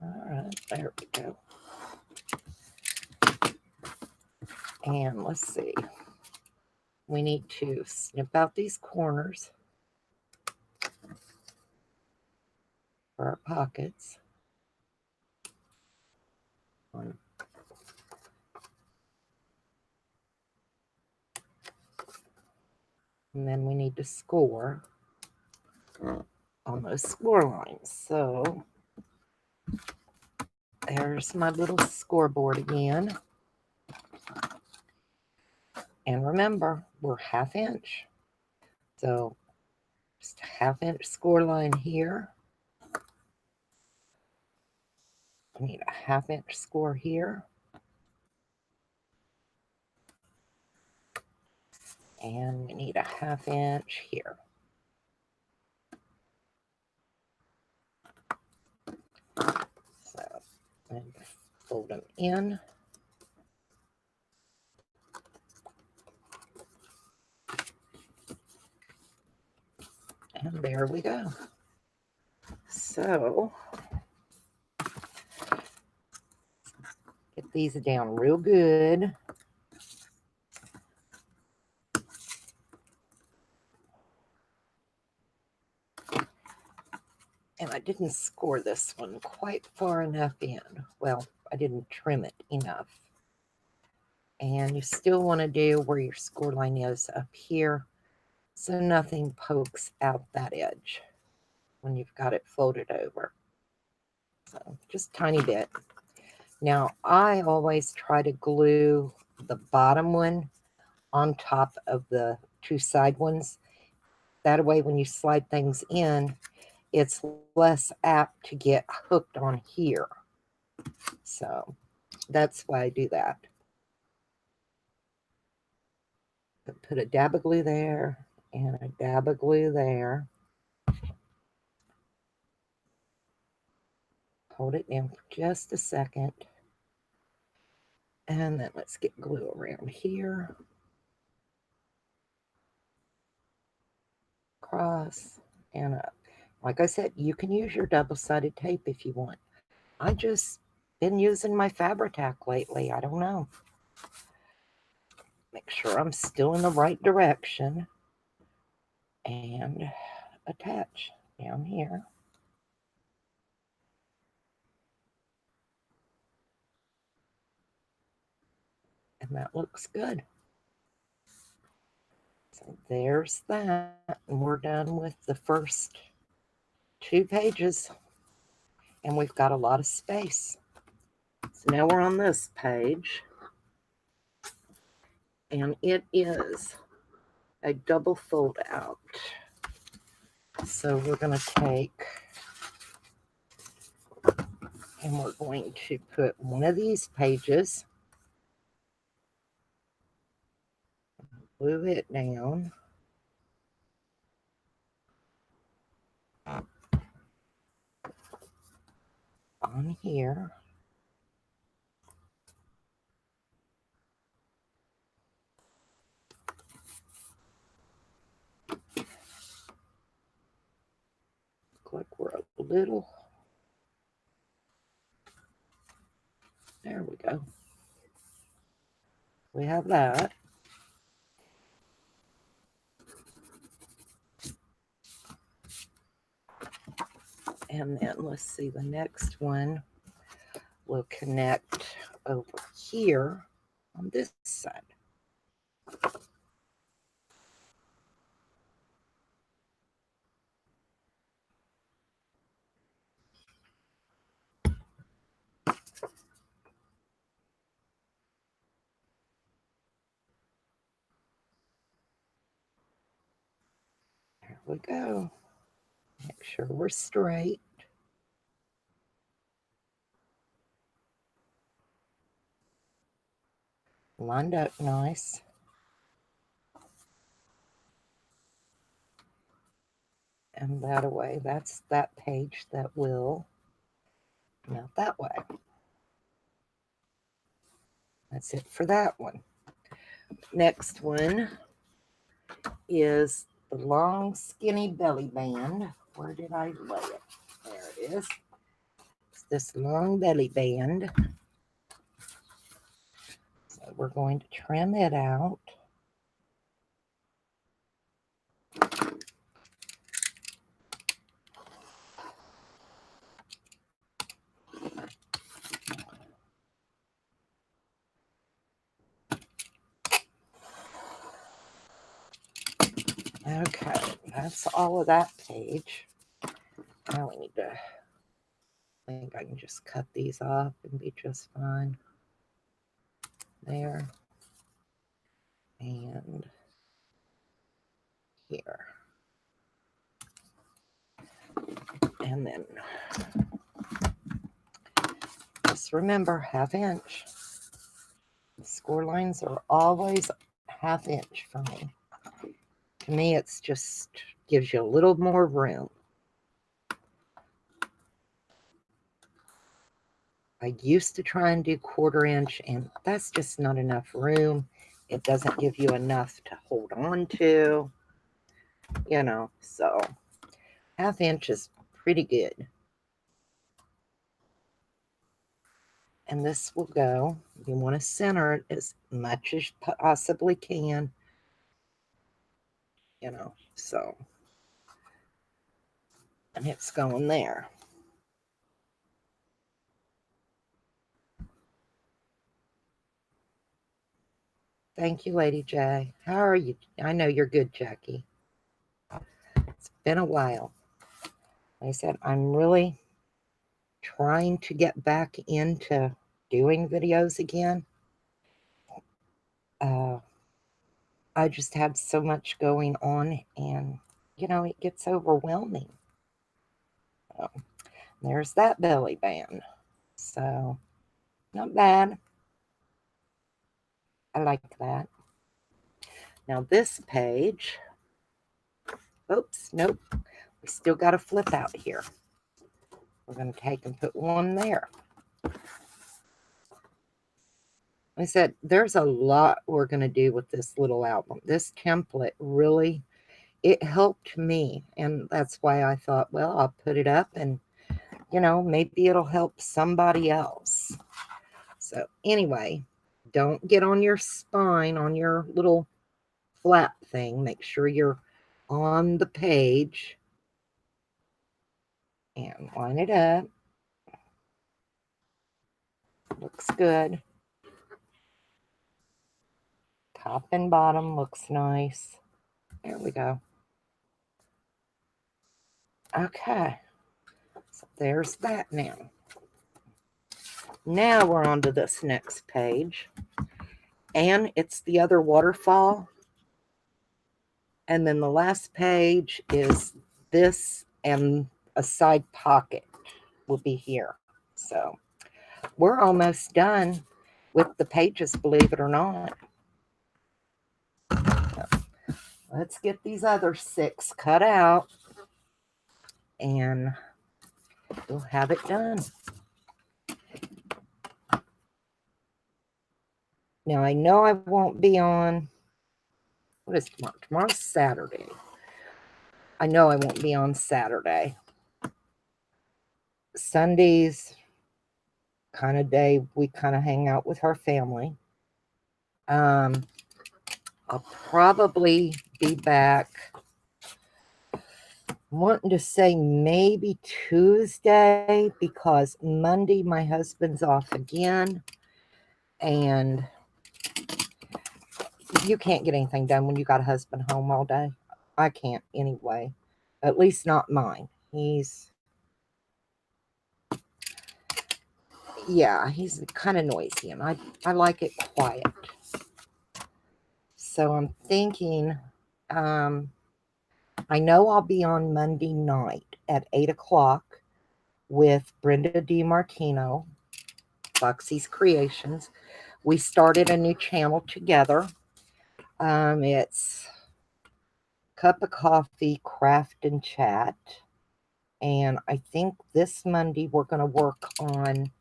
All right, there we go. And let's see. We need to snip out these corners for our pockets. And then we need to score on those score lines. So there's my little scoreboard again. And remember, we're 1/2 inch. So just a 1/2 inch score line here. I need a 1/2 inch score here. And we need a 1/2 inch here. So I'm going to fold them in. And there we go. So, get these down real good. And I didn't score this one quite far enough in. Well, I didn't trim it enough. And you still want to do where your score line is up here, so nothing pokes out that edge when you've got it folded over. So just tiny bit. Now I always try to glue the bottom one on top of the two side ones. That way when you slide things in, it's less apt to get hooked on here. So that's why I do that. Put a dab of glue there and a dab of glue there. Hold it down for just a second. And then let's get glue around here. Across and up. Like I said, you can use your double-sided tape if you want. I just been using my Fabri-Tac lately. I don't know. Make sure I'm still in the right direction. And attach down here. And that looks good. So there's that. And we're done with the first 2 pages. And we've got a lot of space. So now we're on this page. And it is a double fold out. So we're going to take, and we're going to put one of these pages, glue it down, on here. Look like we're a little, there we go. We have that. And then let's see, the next one will connect over here on this side. There we go. Make sure we're straight. Lined up nice. And that away, that's that page that will come out that way. That's it for that one. Next one is the long skinny belly band. Where did I lay it? There it is. It's this long belly band. So we're going to trim it out. Okay, that's all of that page. Now we need to, I think I can just cut these off and be just fine. There. And here. And then just remember, 1/2 inch. Score lines are always 1/2 inch for me. To me, it's just gives you a little more room. I used to try and do 1/4 inch, and that's just not enough room. It doesn't give you enough to hold on to, you know, so 1/2 inch is pretty good. And this will go, you want to center it as much as you possibly can, you know, so. And it's going there. Thank you, Lady J. How are you? I know you're good, Jackie. It's been a while. Like I said, I'm really trying to get back into doing videos again. I just had so much going on, and, you know, it gets overwhelming. So, there's that belly band. So, not bad. I like that. Now this page, oops, nope. We still got a flip out here. We're going to take and put one there. I said, there's a lot we're going to do with this little album. This template really, it helped me. And that's why I thought, well, I'll put it up and, you know, maybe it'll help somebody else. So anyway, don't get on your spine, on your little flap thing. Make sure you're on the page. And line it up. Looks good. Top and bottom looks nice. There we go. Okay. So there's that now. Now we're on to this next page. And it's the other waterfall. And then the last page is this, and a side pocket will be here. So we're almost done with the pages, believe it or not. So let's get these other 6 cut out, and we'll have it done. Now, I know I won't be on, what is tomorrow? Tomorrow's Saturday. I know I won't be on Saturday. Sunday's kind of day we kind of hang out with our family. I'll probably be back, wanting to say maybe Tuesday, because Monday my husband's off again, and you can't get anything done when you got a husband home all day. I can't anyway. At least not mine. He's kind of noisy, and I like it quiet. So I'm thinking, I know I'll be on Monday night at 8 o'clock with Brenda DiMartino, Foxy's Creations. We started a new channel together. It's Cup of Coffee, Craft and Chat. And I think this Monday we're going to work on,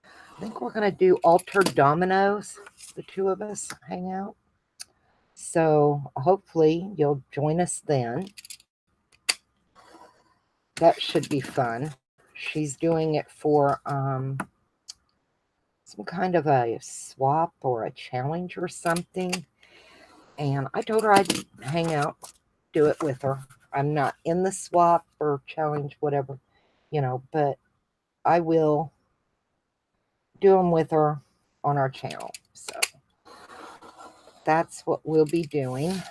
I think we're going to do Altered Dominoes. The 2 of us hang out. So hopefully you'll join us then. That should be fun. She's doing it for some kind of a swap or a challenge or something. And I told her I'd hang out, do it with her. I'm not in the swap or challenge, whatever, you know, but I will do them with her on our channel. So that's what we'll be doing.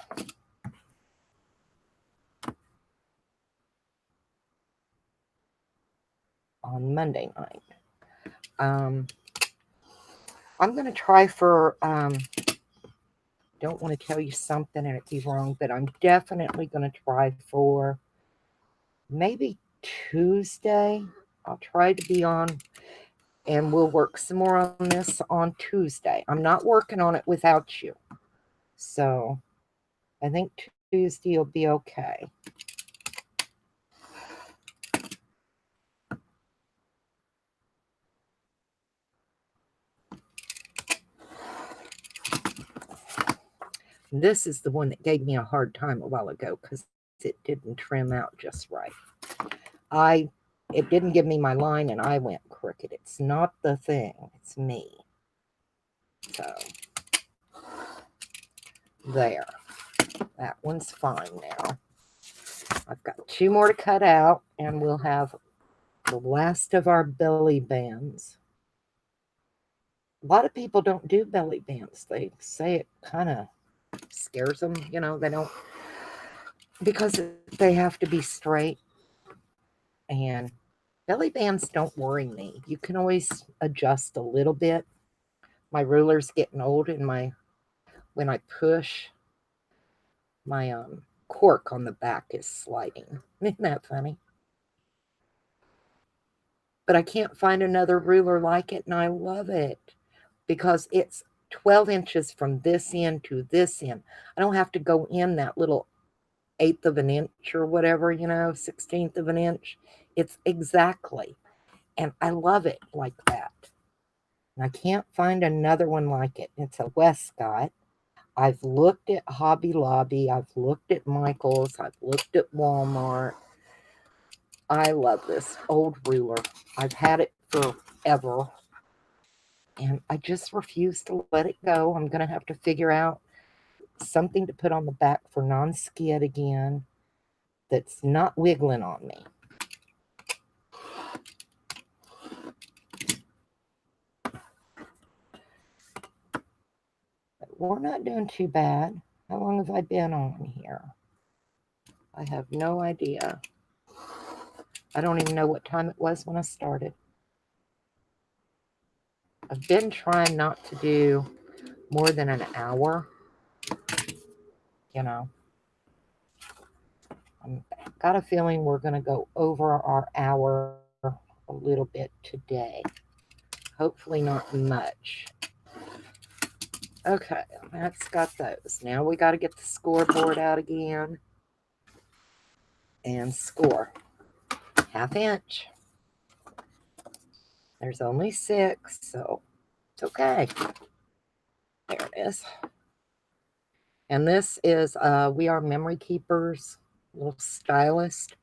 On Monday night. I'm going to try for, don't want to tell you something and it be wrong, but I'm definitely going to try for maybe Tuesday. I'll try to be on, and we'll work some more on this on Tuesday. I'm not working on it without you. So I think Tuesday will be okay. This is the one that gave me a hard time a while ago because it didn't trim out just right. it didn't give me my line and I went crooked. It's not the thing, it's me. So there, that one's fine now. I've got 2 more to cut out and we'll have the last of our belly bands. A lot of people don't do belly bands. They say it kind of scares them, you know, they don't, because they have to be straight. And belly bands don't worry me. You can always adjust a little bit. My ruler's getting old and when I push, my cork on the back is sliding. Isn't that funny? But I can't find another ruler like it, and I love it because it's 12 inches from this end to this end. I don't have to go in that little 1/8 of an inch or whatever, you know, 1/16 of an inch. It's exactly. And I love it like that. And I can't find another one like it. It's a Westcott. I've looked at Hobby Lobby. I've looked at Michael's. I've looked at Walmart. I love this old ruler. I've had it forever. And I just refuse to let it go. I'm going to have to figure out something to put on the back for non-skid again that's not wiggling on me. But we're not doing too bad. How long have I been on here? I have no idea. I don't even know what time it was when I started. I've been trying not to do more than an hour. You know, I've got a feeling we're going to go over our hour a little bit today. Hopefully not much. Okay, that's got those. Now we got to get the scoreboard out again and score. 1/2 inch. There's only 6, so it's okay. There it is. And this is We Are Memory Keepers little stylist.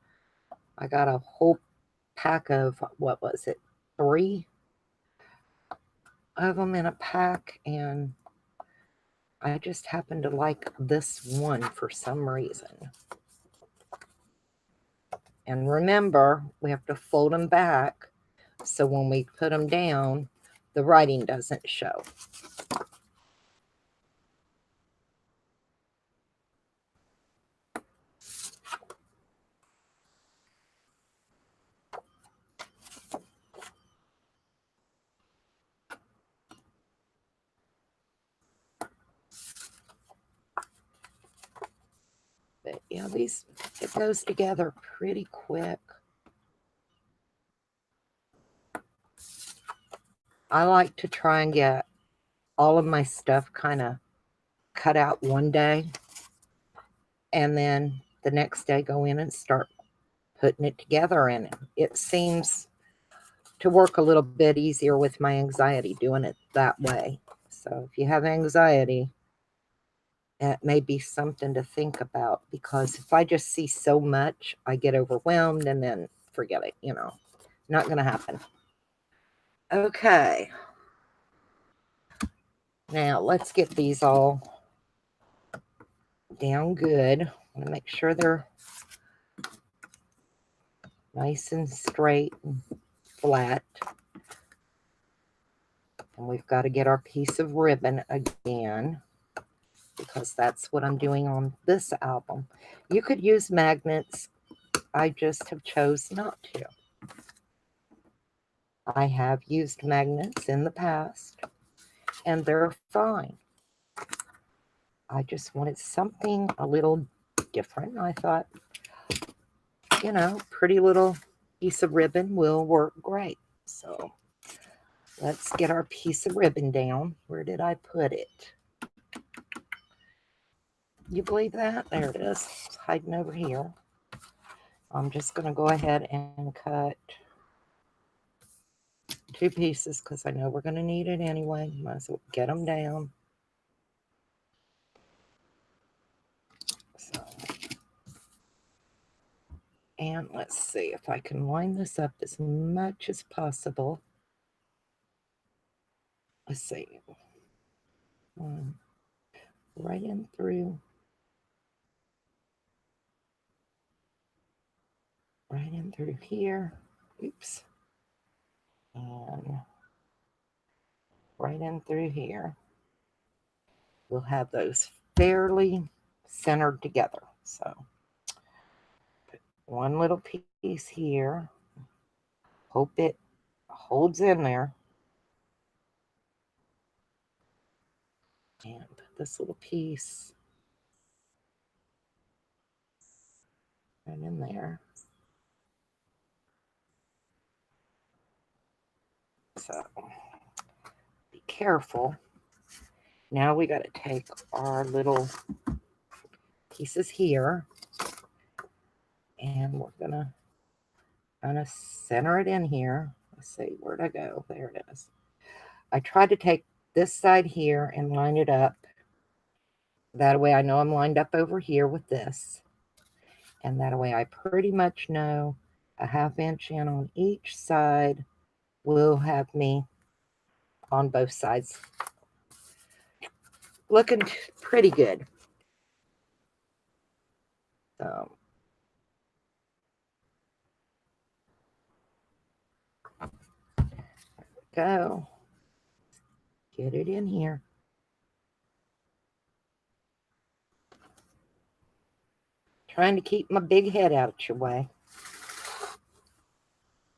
I got a whole pack of, what was it, 3 of them in a pack, and I just happen to like this one for some reason. And remember, we have to fold them back so when we put them down, the writing doesn't show. But yeah, it goes together pretty quick. I like to try and get all of my stuff kind of cut out one day, and then the next day go in and start putting it together. And it seems to work a little bit easier with my anxiety doing it that way. So if you have anxiety, it may be something to think about, because if I just see so much, I get overwhelmed and then forget it, you know. Not going to happen. Okay. Now let's get these all down good. I want to make sure they're nice and straight and flat. And we've got to get our piece of ribbon again, because that's what I'm doing on this album. You could use magnets. I just have chose not to. I have used magnets in the past, and they're fine. I just wanted something a little different. I thought, you know, pretty little piece of ribbon will work great. So let's get our piece of ribbon down. Where did I put it? You believe that? There it is. It's hiding over here. I'm just going to go ahead and cut 2 pieces because I know we're going to need it anyway. Might as well get them down. So, And let's see if I can line this up as much as possible. Let's see. One, right in through. Right in through here. Oops. And right in through here. We'll have those fairly centered together. So put one little piece here. Hope it holds in there. And put this little piece right in there. So be careful. Now we got to take our little pieces here and we're gonna kind of center it in here. Let's see, where'd I go? There it is. I tried to take this side here and line it up. That way I know I'm lined up over here with this. And that way I pretty much know a 1/2 inch in on each side will have me on both sides. Looking pretty good. So go. Get it in here. Trying to keep my big head out of your way.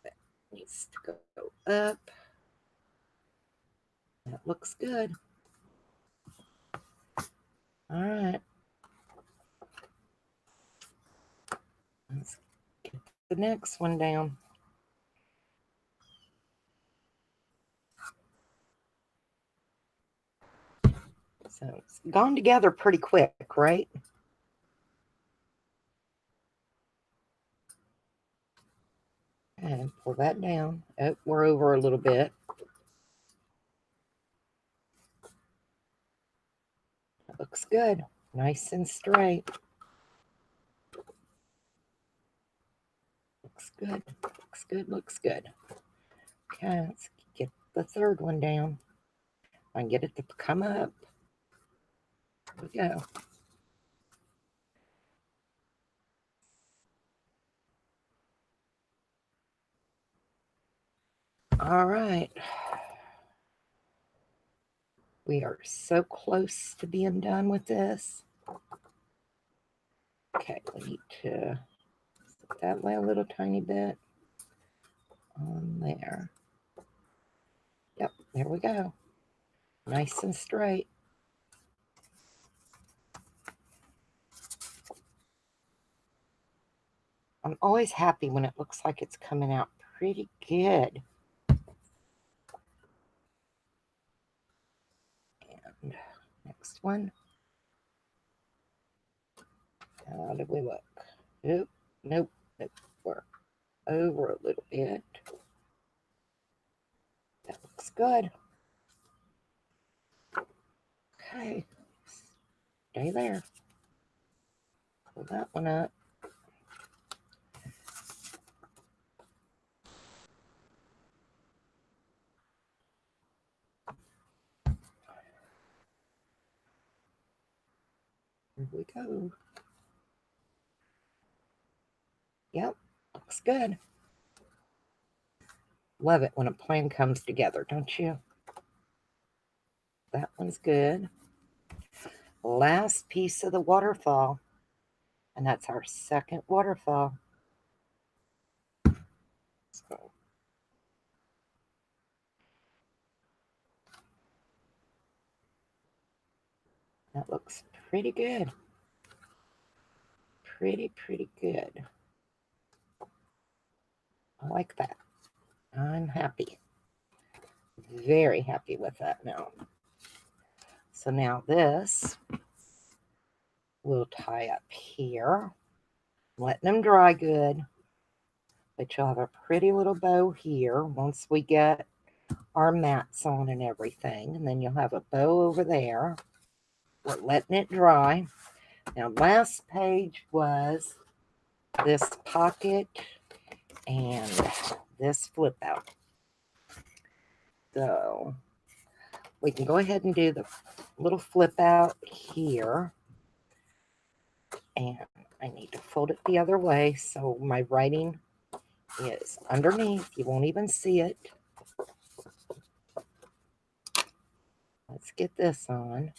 That needs to go up. That looks good. All right. Let's get the next one down. So it's gone together pretty quick, right? And pull that down. Oh, we're over a little bit. That looks good. Nice and straight. Looks good. Looks good. Looks good. Okay, let's get the third one down. I can get it to come up. There we go. All right. We are so close to being done with this. Okay, we need to set that way a little tiny bit on there. Yep, there we go. Nice and straight. I'm always happy when it looks like it's coming out pretty good. And next one. How did we look? Nope, nope, nope. We're over a little bit. That looks good. Okay, stay there. Pull that one up. Here we go. Yep, looks good. Love it when a plan comes together, don't you? That one's good. Last piece of the waterfall, and that's our second waterfall. So that looks pretty good. Pretty good. I like that. I'm happy. Very happy with that now. So now this we'll tie up here, letting them dry good. But you'll have a pretty little bow here once we get our mats on and everything. And then you'll have a bow over there. We're letting it dry. Now, last page was this pocket and this flip out. So we can go ahead and do the little flip out here. And I need to fold it the other way so my writing is underneath. You won't even see it. Let's get this on.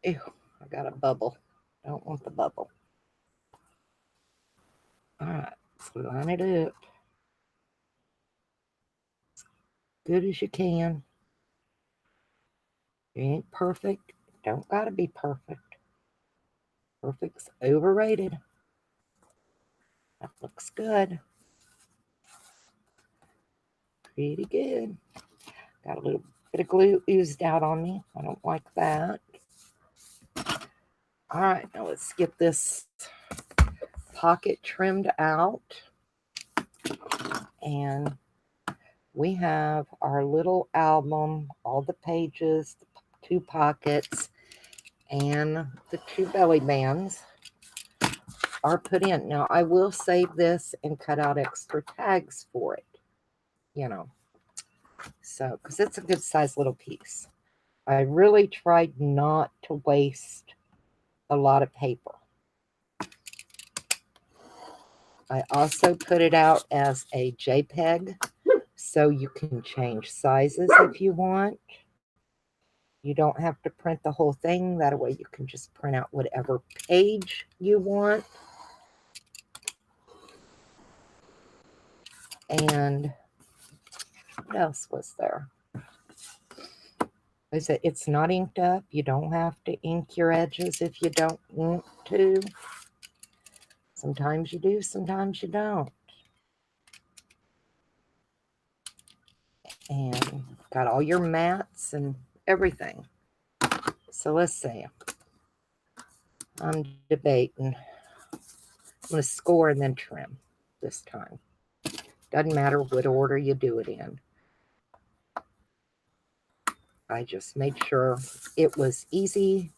Ew, I got a bubble. Don't want the bubble. All right, let's line it up as good as you can. You ain't perfect. Don't gotta be perfect. Perfect's overrated. That looks good. Pretty good. Got a little bit of glue oozed out on me. I don't like that. All right, now let's get this pocket trimmed out. And we have our little album, all the pages, the 2 pockets, and the 2 belly bands are put in. Now, I will save this and cut out extra tags for it, you know. So, because it's a good size little piece. I really tried not to waste a lot of paper. I also put it out as a JPEG, so you can change sizes if you want. You don't have to print the whole thing. That way you can just print out whatever page you want. And what else was there? I said it's not inked up. You don't have to ink your edges if you don't want to. Sometimes you do, sometimes you don't. And got all your mats and everything. So let's see. I'm debating. I'm going to score and then trim this time. Doesn't matter what order you do it in. I just made sure it was easy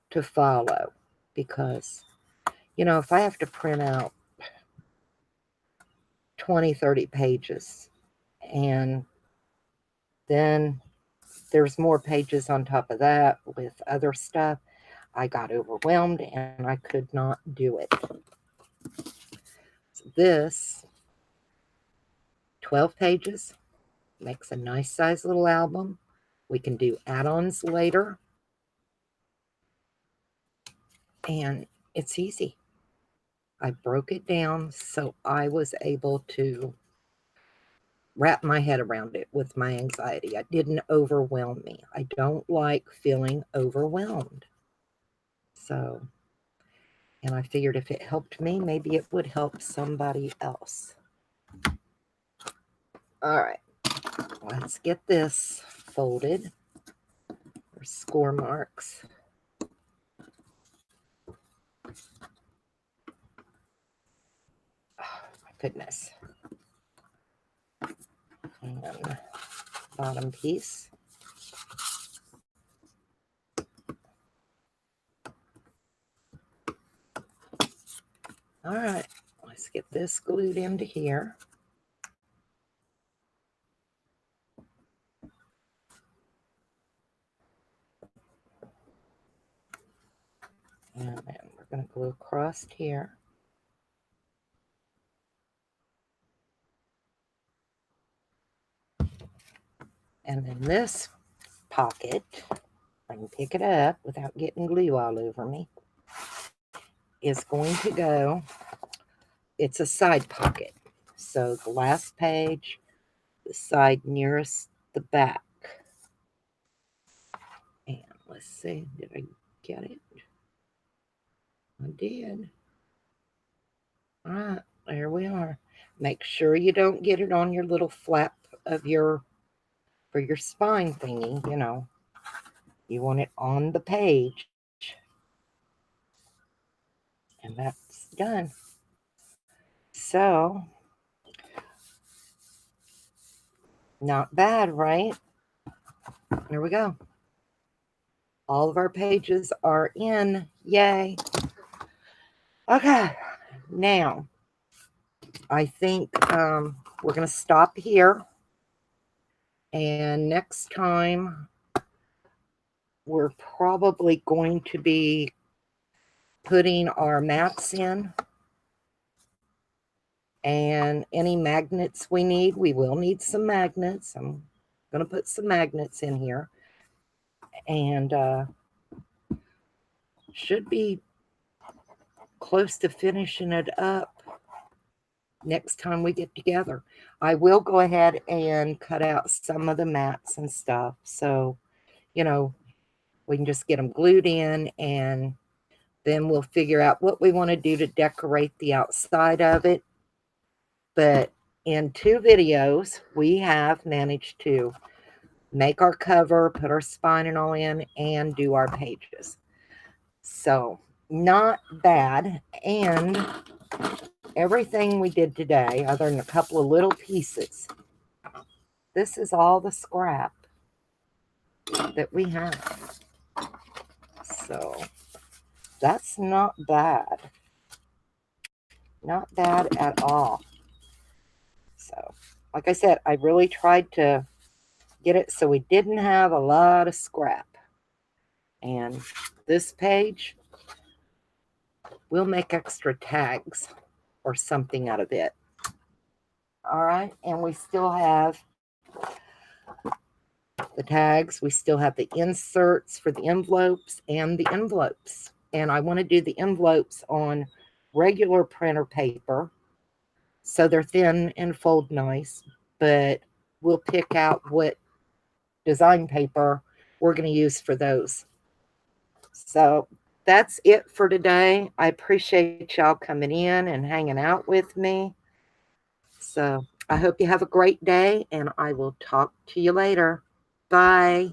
to follow because, you know, if I have to print out 20, 30 pages and then there's more pages on top of that with other stuff, I got overwhelmed and I could not do it. So this 12 pages makes a nice size little album. We can do add-ons later. And it's easy. I broke it down so I was able to wrap my head around it with my anxiety. It didn't overwhelm me. I don't like feeling overwhelmed. So, and I figured if it helped me, maybe it would help somebody else. All right, let's get this folded for score marks. Oh, my goodness. And bottom piece. All right, let's get this glued into here. And then we're going to glue across here. And then this pocket, I can pick it up without getting glue all over me, is going to go, it's a side pocket. So the last page, the side nearest the back. And let's see, did I get it? I did. All right, there we are. Make sure you don't get it on your little flap of your, for your spine thingy, you know. You want it on the page. And that's done. So, not bad, right? There we go. All of our pages are in. Yay. Okay. Now, I think we're going to stop here. And next time, we're probably going to be putting our mats in. And any magnets we need, we will need some magnets. I'm going to put some magnets in here. And should be close to finishing it up next time we get together. I will go ahead and cut out some of the mats and stuff. So, you know, we can just get them glued in, and then we'll figure out what we want to do to decorate the outside of it. But in 2 videos, we have managed to make our cover, put our spine and all in, and do our pages. So, not bad. And everything we did today, other than a couple of little pieces, this is all the scrap that we have. So, that's not bad. Not bad at all. So, like I said, I really tried to get it so we didn't have a lot of scrap. And this page, we'll make extra tags or something out of it. All right, and we still have the tags. We still have the inserts for the envelopes and the envelopes. And I want to do the envelopes on regular printer paper, so they're thin and fold nice, but we'll pick out what design paper we're going to use for those. So that's it for today. I appreciate y'all coming in and hanging out with me. So I hope you have a great day, and I will talk to you later. Bye.